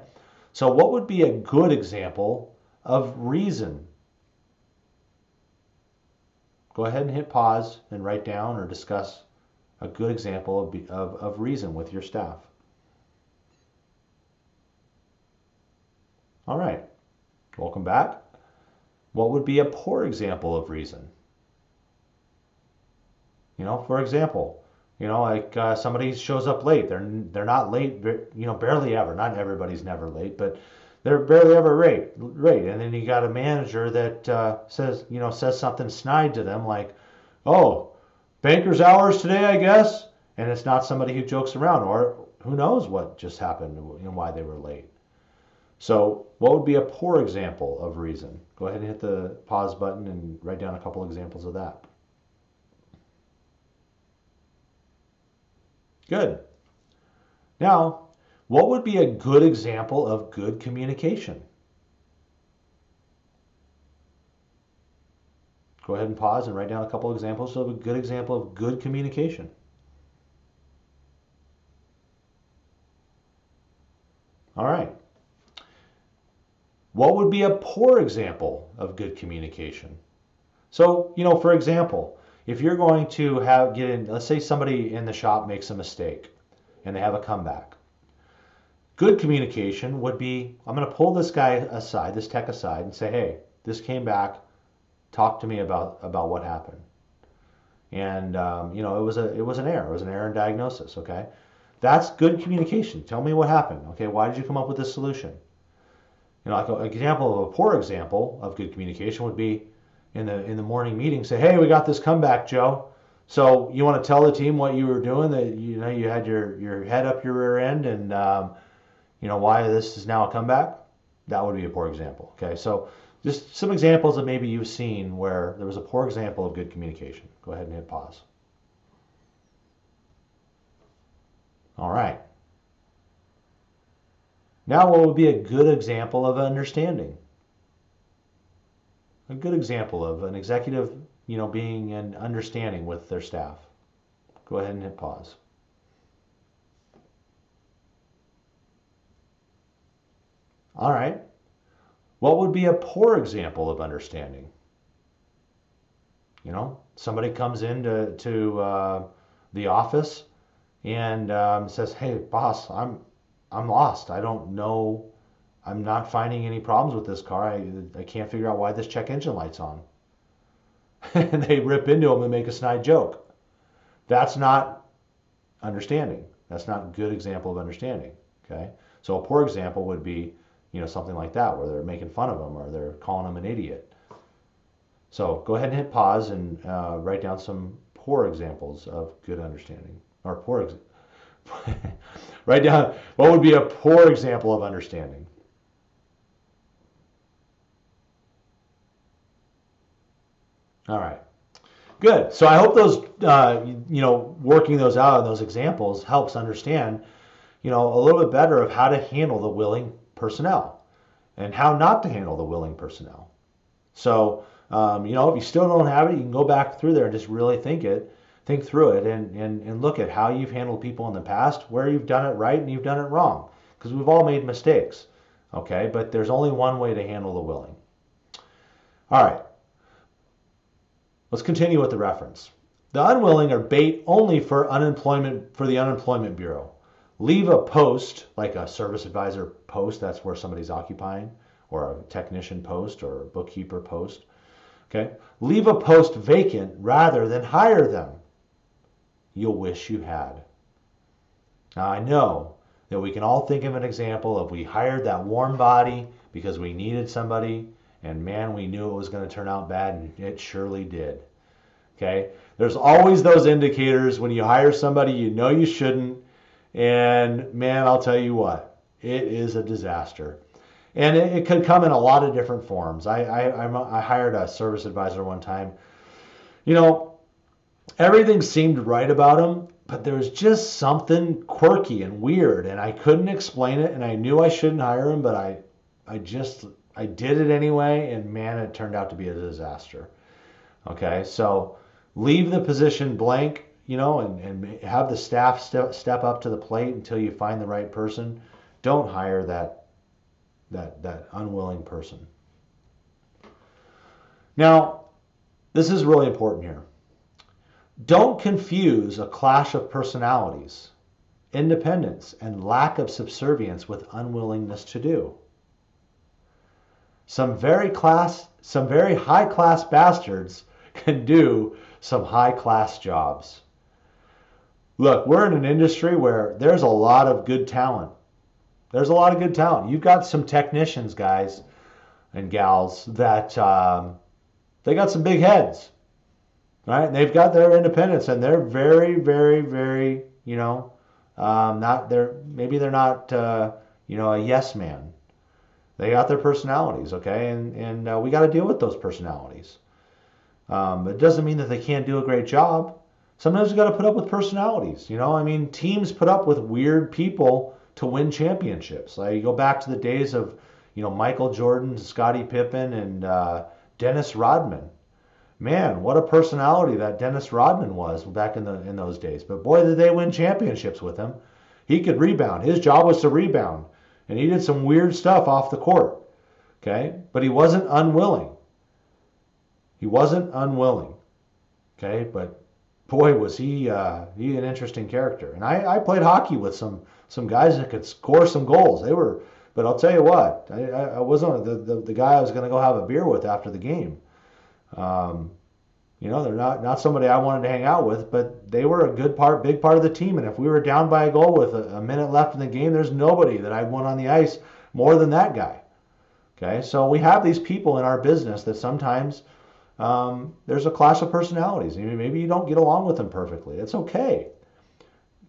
Speaker 1: So what would be a good example of reason? Go ahead and hit pause and write down or discuss a good example of reason with your staff. All right. Welcome back. What would be a poor example of reason? For example, like somebody shows up late. They're not late, barely ever. Not everybody's never late, but they're barely ever late. And then you got a manager that says something snide to them like, "Oh, banker's hours today, I guess." And it's not somebody who jokes around, or who knows what just happened and why they were late. So what would be a poor example of reason? Go ahead and hit the pause button and write down a couple examples of that. Good. Now, what would be a good example of good communication? Go ahead and pause and write down a couple examples of a good example of good communication. All right. What would be a poor example of good communication? So, for example, if you're going to let's say somebody in the shop makes a mistake and they have a comeback. Good communication would be, I'm going to pull this guy aside, this tech aside, and say, hey, this came back, talk to me about what happened. And, it was an error. It was an error in diagnosis, okay? That's good communication. Tell me what happened. Okay, why did you come up with this solution? Like an example of a poor example of good communication would be in the morning meeting, say, hey, we got this comeback, Joe. So you want to tell the team what you were doing, that you had your head up your rear end, and why this is now a comeback? That would be a poor example. Okay, so just some examples that maybe you've seen where there was a poor example of good communication. Go ahead and hit pause. All right. Now, what would be a good example of understanding? A good example of an executive, being and understanding with their staff. Go ahead and hit pause. All right. What would be a poor example of understanding? Somebody comes into the office and says, "Hey, boss, I'm lost. I don't know. I'm not finding any problems with this car. I can't figure out why this check engine light's on." And they rip into them and make a snide joke. That's not understanding. That's not a good example of understanding. Okay. So a poor example would be, something like that, where they're making fun of them or they're calling them an idiot. So go ahead and hit pause and write down some poor examples of good understanding, or write down what would be a poor example of understanding. All right. Good. So I hope those, working those out in those examples helps understand, a little bit better of how to handle the willing personnel and how not to handle the willing personnel. So, if you still don't have it, you can go back through there and just really think through it and look at how you've handled people in the past, where you've done it right and you've done it wrong. Because we've all made mistakes. Okay. But there's only one way to handle the willing. All right. Let's continue with the reference. The unwilling are bait only for the unemployment bureau. Leave a post, like a service advisor post, that's where somebody's occupying, or a technician post or a bookkeeper post. Okay? Leave a post vacant rather than hire them. You'll wish you had. Now I know that we can all think of an example of we hired that warm body because we needed somebody, and man, we knew it was going to turn out bad, and it surely did. Okay? There's always those indicators when you hire somebody you know you shouldn't, and man, I'll tell you what, it is a disaster. And it could come in a lot of different forms. I hired a service advisor one time. Everything seemed right about him, but there was just something quirky and weird, and I couldn't explain it, and I knew I shouldn't hire him, but I did it anyway, and man, it turned out to be a disaster. Okay, so leave the position blank, and have the staff step up to the plate until you find the right person. Don't hire that unwilling person. Now, this is really important here. Don't confuse a clash of personalities, independence, and lack of subservience with unwillingness to do. Some very high class bastards can do some high class jobs. Look, we're in an industry where there's a lot of good talent. There's a lot of good talent. You've got some technicians, guys and gals, that they got some big heads, right? And they've got their independence, and they're very, very, very, maybe they're not, a yes man. They got their personalities, okay, and we got to deal with those personalities. It doesn't mean that they can't do a great job. Sometimes we got to put up with personalities. Teams put up with weird people to win championships. Like you go back to the days of, Michael Jordan, Scottie Pippen, and Dennis Rodman. Man, what a personality that Dennis Rodman was back in those days. But boy, did they win championships with him. He could rebound. His job was to rebound. And he did some weird stuff off the court. Okay? But he wasn't unwilling. He wasn't unwilling. Okay? But boy, was he an interesting character. And I played hockey with some guys that could score some goals. But I'll tell you what, I wasn't the guy I was going to go have a beer with after the game. They're not somebody I wanted to hang out with, but they were a big part of the team. And if we were down by a goal with a minute left in the game, there's nobody that I'd want on the ice more than that guy. Okay, so we have these people in our business that sometimes there's a clash of personalities. Maybe you don't get along with them perfectly. It's okay.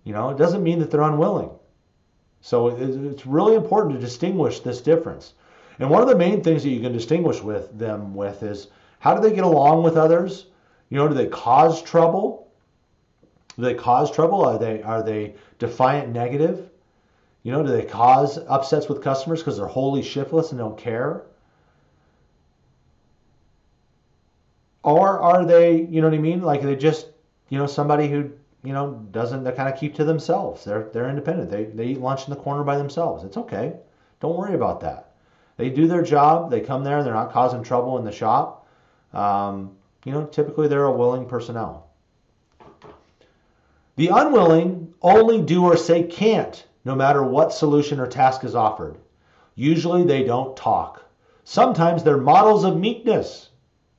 Speaker 1: It doesn't mean that they're unwilling. So it's really important to distinguish this difference. And one of the main things that you can distinguish them with is, how do they get along with others? Do they cause trouble? Do they cause trouble? Are they defiant negative? Do they cause upsets with customers because they're wholly shiftless and don't care? Or are they, like they just, somebody who, doesn't, they kind of keep to themselves. They're independent. They eat lunch in the corner by themselves. It's okay. Don't worry about that. They do their job. They come there. They're not causing trouble in the shop. Typically they're a willing personnel. The unwilling only do or say can't, no matter what solution or task is offered. Usually they don't talk. Sometimes they're models of meekness,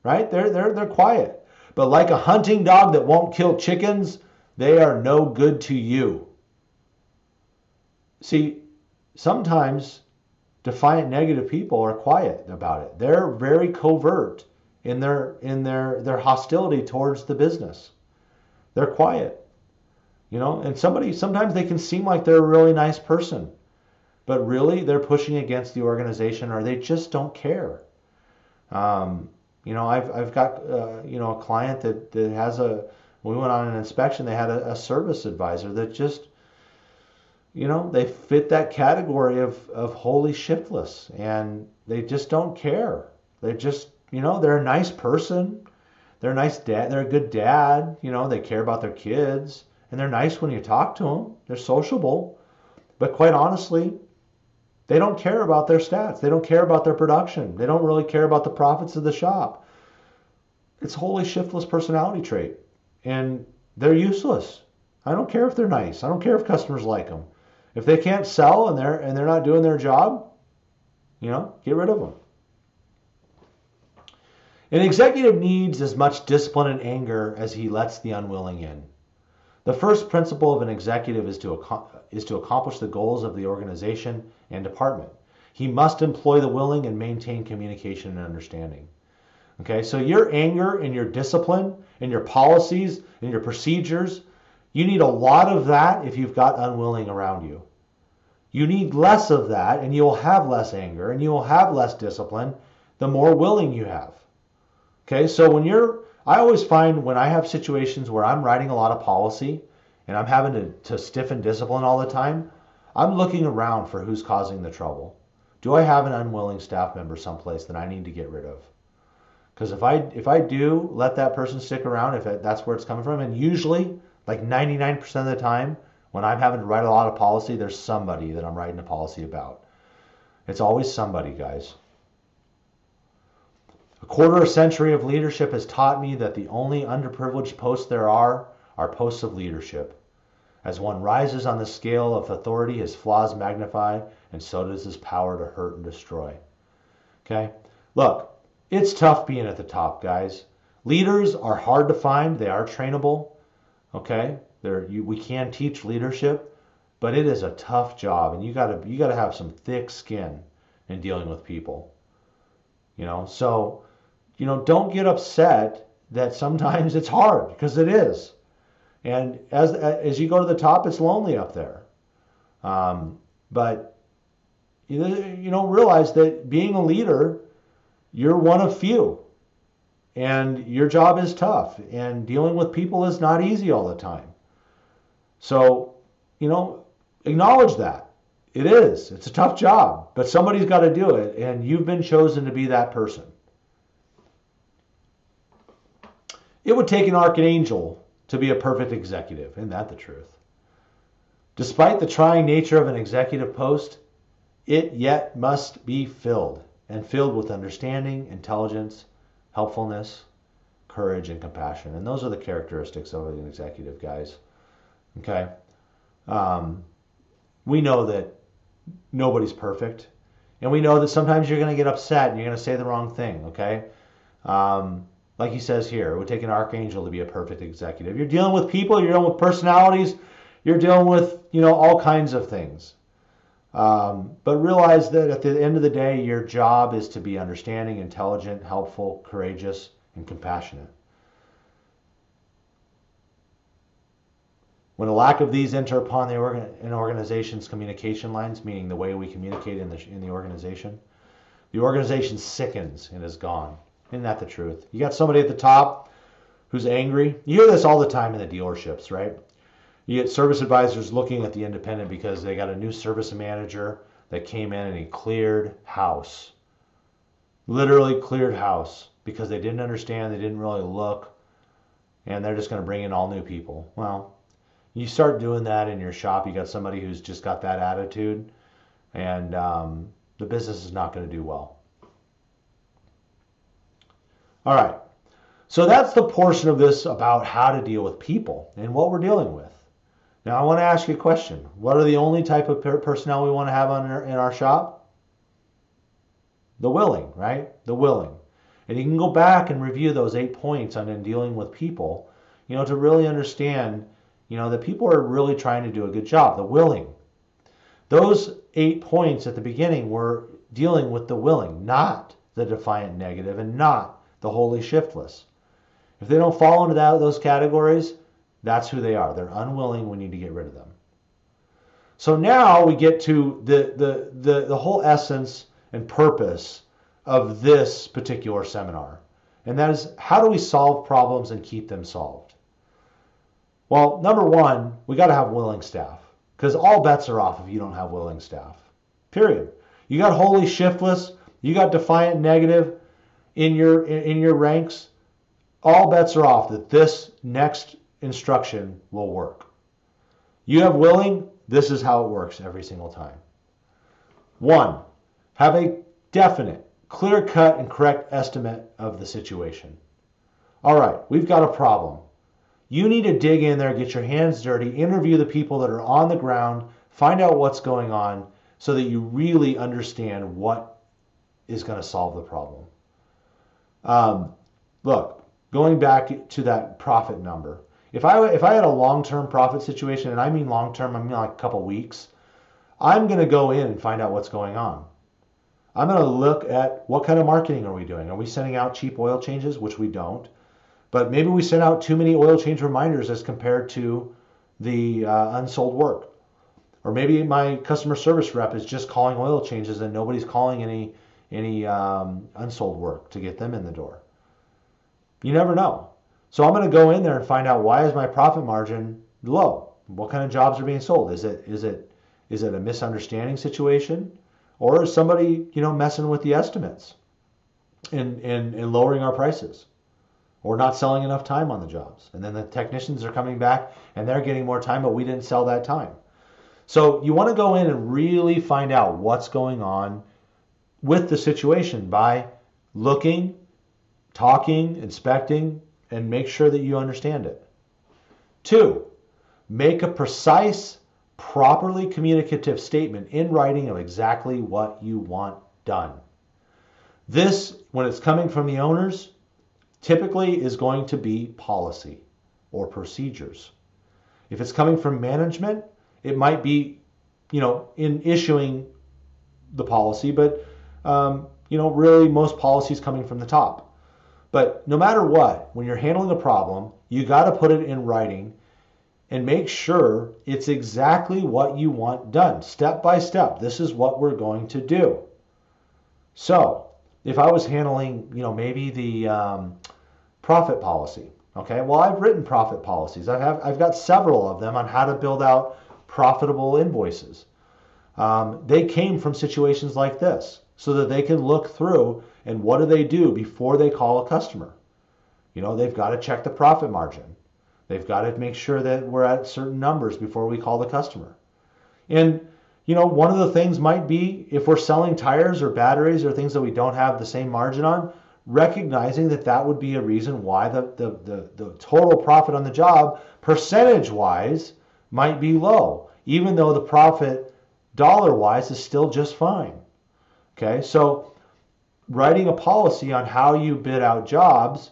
Speaker 1: right? They're quiet. But like a hunting dog that won't kill chickens, they are no good to you. See, sometimes defiant negative people are quiet about it. They're very covert in their hostility towards the business. They're quiet. And sometimes they can seem like they're a really nice person, but really they're pushing against the organization, or they just don't care. I've got a client that has we went on an inspection. They had a service advisor that just, they fit that category of wholly shiftless, and they just don't care. They just, they're a nice person. They're a nice dad. They're a good dad. They care about their kids, and they're nice when you talk to them. They're sociable, but quite honestly, they don't care about their stats. They don't care about their production. They don't really care about the profits of the shop. It's a wholly shiftless personality trait, and they're useless. I don't care if they're nice. I don't care if customers like them. If they can't sell and they're not doing their job, get rid of them. An executive needs as much discipline and anger as he lets the unwilling in. The first principle of an executive is to accomplish the goals of the organization and department. He must employ the willing and maintain communication and understanding. Okay, so your anger and your discipline and your policies and your procedures, you need a lot of that if you've got unwilling around you. You need less of that, and you'll have less anger and you'll have less discipline the more willing you have. Okay, so I always find when I have situations where I'm writing a lot of policy and I'm having to stiffen discipline all the time, I'm looking around for who's causing the trouble. Do I have an unwilling staff member someplace that I need to get rid of? Because if I do let that person stick around, if that's where it's coming from, and usually like 99% of the time when I'm having to write a lot of policy, there's somebody that I'm writing a policy about. It's always somebody, guys. A quarter century of leadership has taught me that the only underprivileged posts there are posts of leadership. As one rises on the scale of authority, his flaws magnify, and so does his power to hurt and destroy. Okay? Look, it's tough being at the top, guys. Leaders are hard to find. They are trainable. Okay? We can teach leadership, but it is a tough job, and you gotta have some thick skin in dealing with people. So don't get upset that sometimes it's hard, because it is. And as you go to the top, it's lonely up there. But realize that being a leader, you're one of few, and your job is tough, and dealing with people is not easy all the time. So, acknowledge that. It is. It's a tough job, but somebody's got to do it, and you've been chosen to be that person. It would take an archangel to be a perfect executive. Isn't that the truth? Despite the trying nature of an executive post, it yet must be filled with understanding, intelligence, helpfulness, courage, and compassion. And those are the characteristics of an executive, guys. Okay? We know that nobody's perfect. And we know that sometimes you're going to get upset and you're going to say the wrong thing, okay? Like he says here, it would take an archangel to be a perfect executive. You're dealing with people, you're dealing with personalities, you're dealing with, all kinds of things. But realize that at the end of the day, your job is to be understanding, intelligent, helpful, courageous, and compassionate. When a lack of these enter upon an organization's communication lines, meaning the way we communicate in the organization sickens and is gone. Isn't that the truth? You got somebody at the top who's angry. You hear this all the time in the dealerships, right? You get service advisors looking at the independent because they got a new service manager that came in and he cleared house. Literally cleared house because they didn't understand, they didn't really look, and they're just going to bring in all new people. Well, you start doing that in your shop, you got somebody who's just got that attitude, and the business is not going to do well. All right, so that's the portion of this about how to deal with people and what we're dealing with. Now I want to ask you a question. What are the only type of personnel we want to have in our shop? The willing, right? The willing. And you can go back and review those 8 points on dealing with people, to really understand, that people are really trying to do a good job. The willing. Those 8 points at the beginning were dealing with the willing, not the defiant negative and not the wholly shiftless. If they don't fall into those categories, that's who they are. They're unwilling. We need to get rid of them. So now we get to the whole essence and purpose of this particular seminar. And that is, how do we solve problems and keep them solved? Well, number one, we got to have willing staff, because all bets are off if you don't have willing staff. Period. You got wholly shiftless, you got defiant negative in your ranks, all bets are off that this next instruction will work. You have willing, this is how it works every single time. One, have a definite, clear-cut, and correct estimate of the situation. All right, we've got a problem. You need to dig in there, get your hands dirty, interview the people that are on the ground, find out what's going on so that you really understand what is going to solve the problem. Look, going back to that profit number, if I had a long-term profit situation, and I mean long-term, I mean like a couple weeks, I'm going to go in and find out what's going on. I'm going to look at what kind of marketing are we doing. Are we sending out cheap oil changes, which we don't? But maybe we send out too many oil change reminders as compared to the unsold work. Or maybe my customer service rep is just calling oil changes and nobody's calling any unsold work to get them in the door. You never know. So I'm going to go in there and find out, why is my profit margin low? What kind of jobs are being sold? Is it a misunderstanding situation, or is somebody messing with the estimates and lowering our prices, or not selling enough time on the jobs? And then the technicians are coming back and they're getting more time, but we didn't sell that time. So you want to go in and really find out what's going on with the situation by looking, talking, inspecting, and make sure that you understand it. Two, make a precise, properly communicative statement in writing of exactly what you want done. This, when it's coming from the owners, typically is going to be policy or procedures. If it's coming from management, it might be, in issuing the policy, but, really most policies coming from the top. But no matter what, when you're handling a problem, you got to put it in writing and make sure it's exactly what you want done, step by step. This is what we're going to do. So if I was handling, maybe the profit policy, okay, well, I've written profit policies. I've got several of them on how to build out profitable invoices. They came from situations like this, so that they can look through and what do they do before they call a customer. They've got to check the profit margin. They've got to make sure that we're at certain numbers before we call the customer. And, one of the things might be, if we're selling tires or batteries or things that we don't have the same margin on, recognizing that that would be a reason why the total profit on the job, percentage-wise, might be low, even though the profit dollar-wise is still just fine. Okay, so writing a policy on how you bid out jobs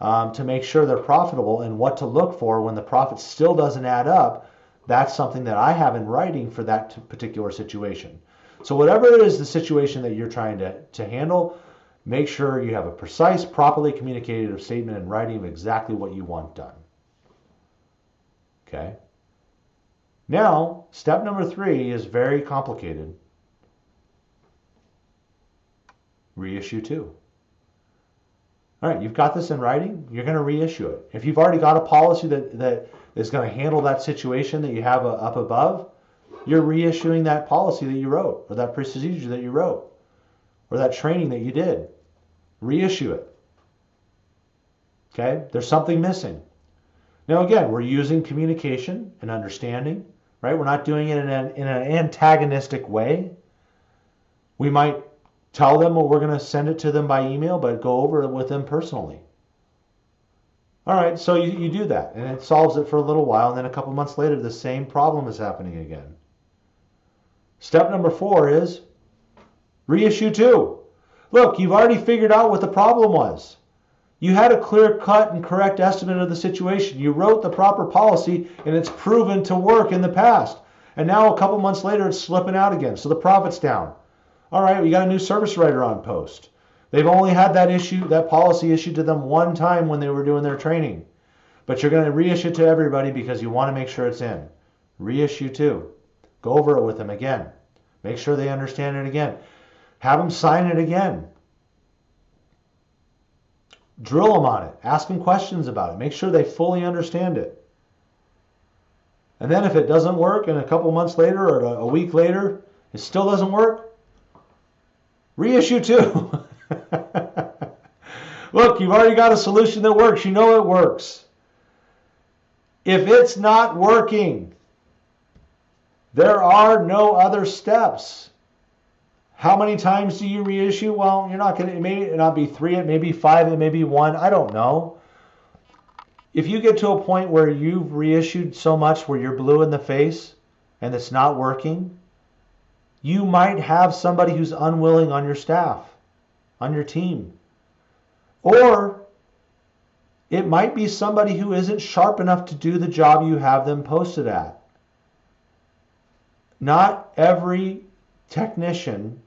Speaker 1: to make sure they're profitable and what to look for when the profit still doesn't add up, that's something that I have in writing for that particular situation. So whatever it is the situation that you're trying to handle, make sure you have a precise, properly communicated statement in writing of exactly what you want done. Okay. Now, step number 3 is very complicated. Reissue 2. All right, you've got this in writing, you're going to reissue it. If you've already got a policy that is going to handle that situation that you have up above, you're reissuing that policy that you wrote, or that procedure that you wrote, or that training that you did. Reissue it. Okay, there's something missing. Now again, we're using communication and understanding, right? We're not doing it in an antagonistic way. We might tell them, well, we're going to send it to them by email, but go over it with them personally. All right, so you do that, and it solves it for a little while, and then a couple months later, the same problem is happening again. Step number 4 is reissue 2. Look, you've already figured out what the problem was. You had a clear-cut and correct estimate of the situation. You wrote the proper policy, and it's proven to work in the past. And now a couple months later, it's slipping out again, so the profit's down. All right, we got a new service writer on post. They've only had that policy issued to them one time when they were doing their training. But you're going to reissue it to everybody because you want to make sure it's in. Reissue 2. Go over it with them again. Make sure they understand it again. Have them sign it again. Drill them on it. Ask them questions about it. Make sure they fully understand it. And then if it doesn't work and a couple months later or a week later, it still doesn't work, reissue 2. Look, you've already got a solution that works. You know it works. If it's not working, there are no other steps. How many times do you reissue? Well, you're not going to, it may not be 3, it may be 5, it may be 1. I don't know. If you get to a point where you've reissued so much where you're blue in the face and it's not working, you might have somebody who's unwilling on your staff, on your team. Or it might be somebody who isn't sharp enough to do the job you have them posted at. Not every technician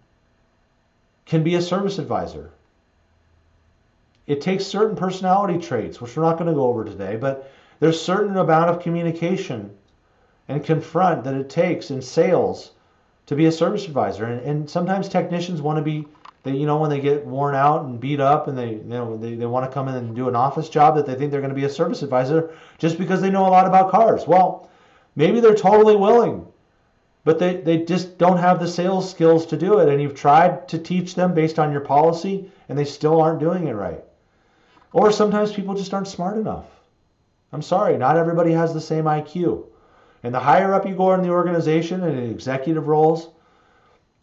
Speaker 1: can be a service advisor. It takes certain personality traits, which we're not going to go over today, but there's a certain amount of communication and confront that it takes in sales to be a service advisor. And sometimes technicians want to be, when they get worn out and beat up and they want to come in and do an office job, that they think they're going to be a service advisor just because they know a lot about cars. Well, maybe they're totally willing, but they just don't have the sales skills to do it. And you've tried to teach them based on your policy and they still aren't doing it right. Or sometimes people just aren't smart enough. I'm sorry, not everybody has the same IQ. And the higher up you go in the organization and in executive roles,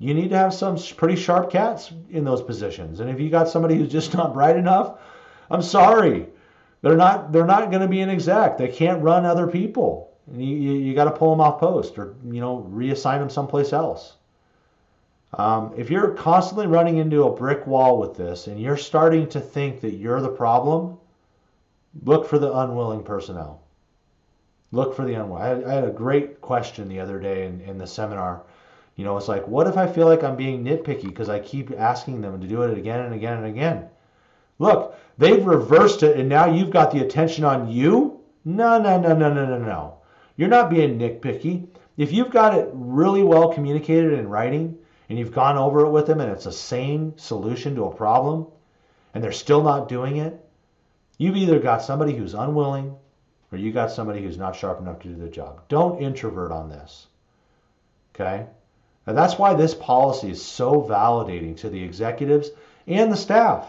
Speaker 1: you need to have some pretty sharp cats in those positions. And if you got somebody who's just not bright enough, I'm sorry. They're not going to be an exec. They can't run other people. And you got to pull them off post or reassign them someplace else. If you're constantly running into a brick wall with this and you're starting to think that you're the problem, look for the unwilling personnel. Look for the unwilling. I had a great question the other day in the seminar. It's like, what if I feel like I'm being nitpicky because I keep asking them to do it again and again and again? Look, they've reversed it and now you've got the attention on you? No. You're not being nitpicky. If you've got it really well communicated in writing, and you've gone over it with them and it's a sane solution to a problem and they're still not doing it, you've either got somebody who's unwilling or you got somebody who's not sharp enough to do the job. Don't introvert on this. Okay? And that's why this policy is so validating to the executives and the staff.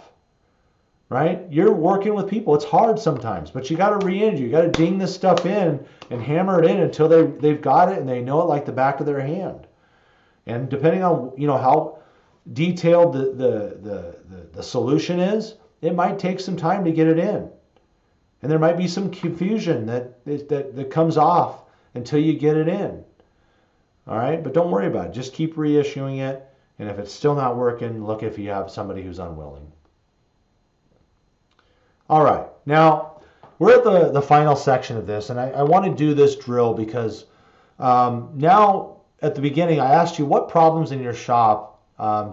Speaker 1: Right? You're working with people. It's hard sometimes, but you got to re-engine. You got to ding this stuff in and hammer it in until they've got it and they know it like the back of their hand. And depending on how detailed the solution is, it might take some time to get it in, and there might be some confusion that comes off until you get it in. All right, but don't worry about it. Just keep reissuing it, and if it's still not working, look if you have somebody who's unwilling. All right, now we're at the final section of this, and I want to do this drill because now. At the beginning, I asked you what problems in your shop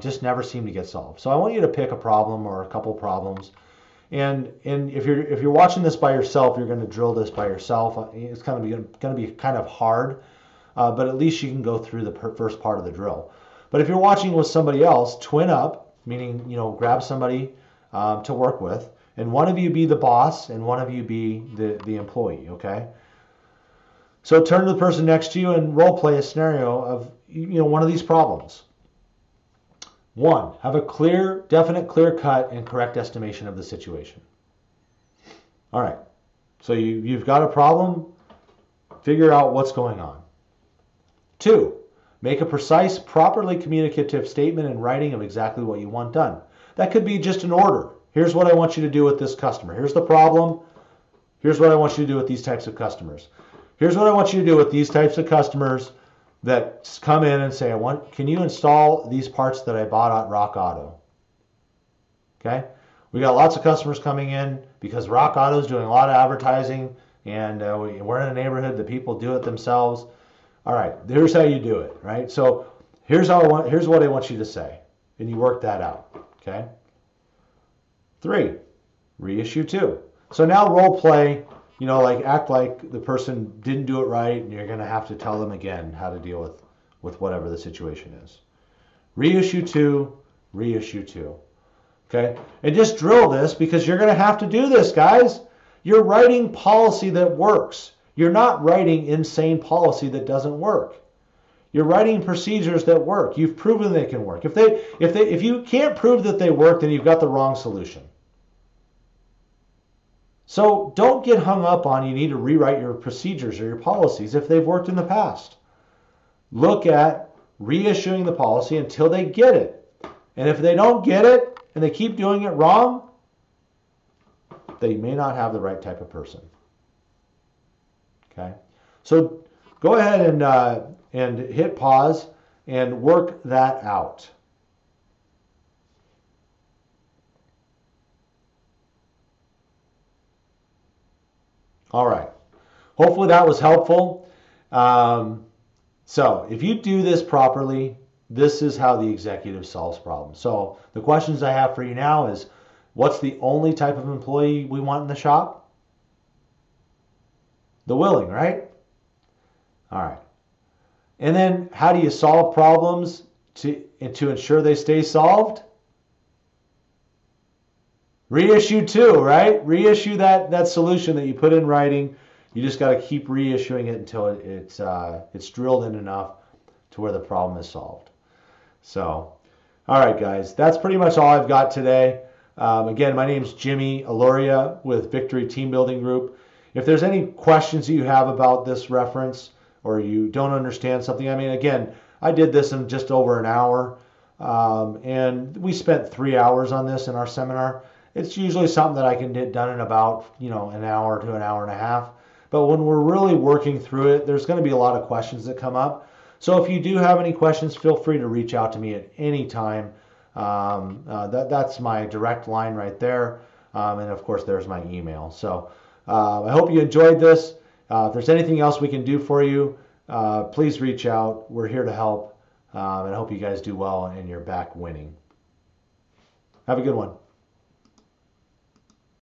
Speaker 1: just never seem to get solved. So I want you to pick a problem or a couple problems. And if you're watching this by yourself, you're going to drill this by yourself. It's going to be kind of hard, but at least you can go through the first part of the drill. But if you're watching with somebody else, twin up, meaning grab somebody to work with, and one of you be the boss and one of you be the employee. Okay. So turn to the person next to you and role play a scenario of one of these problems. 1, have a clear, definite, clear-cut, and correct estimation of the situation. All right. So you've got a problem. Figure out what's going on. 2, make a precise, properly communicative statement in writing of exactly what you want done. That could be just an order. Here's what I want you to do with this customer. Here's the problem. Here's what I want you to do with these types of customers. Here's what I want you to do with these types of customers that come in and say, can you install these parts that I bought at Rock Auto? Okay? We got lots of customers coming in because Rock Auto is doing a lot of advertising and we're in a neighborhood that people do it themselves. All right, here's how you do it, right? So here's what I want you to say. And you work that out, okay? 3, reissue 2. So now role play. Act like the person didn't do it right and you're going to have to tell them again how to deal with whatever the situation is. Reissue 2, reissue 2. Okay? And just drill this because you're going to have to do this, guys. You're writing policy that works. You're not writing insane policy that doesn't work. You're writing procedures that work. You've proven they can work. If you can't prove that they work, then you've got the wrong solution. So don't get hung up on you need to rewrite your procedures or your policies if they've worked in the past. Look at reissuing the policy until they get it. And if they don't get it and they keep doing it wrong, they may not have the right type of person. Okay? So go ahead and hit pause and work that out. All right. Hopefully that was helpful. So if you do this properly, this is how the executive solves problems. So the questions I have for you now is, what's the only type of employee we want in the shop? The willing, right? All right. And then how do you solve problems to ensure they stay solved? Reissue too, right? Reissue that solution that you put in writing. You just got to keep reissuing it until it's drilled in enough to where the problem is solved. So, all right, guys, that's pretty much all I've got today. Again, my name is Jimmy Aloria with Victory Team Building Group. If there's any questions that you have about this reference or you don't understand something, I mean, again, I did this in just over an hour, and we spent 3 hours on this in our seminar. It's usually something that I can get done in about, an hour to an hour and a half. But when we're really working through it, there's going to be a lot of questions that come up. So if you do have any questions, feel free to reach out to me at any time. That's my direct line right there. And of course, there's my email. So I hope you enjoyed this. If there's anything else we can do for you, please reach out. We're here to help. And I hope you guys do well and you're back winning. Have a good one.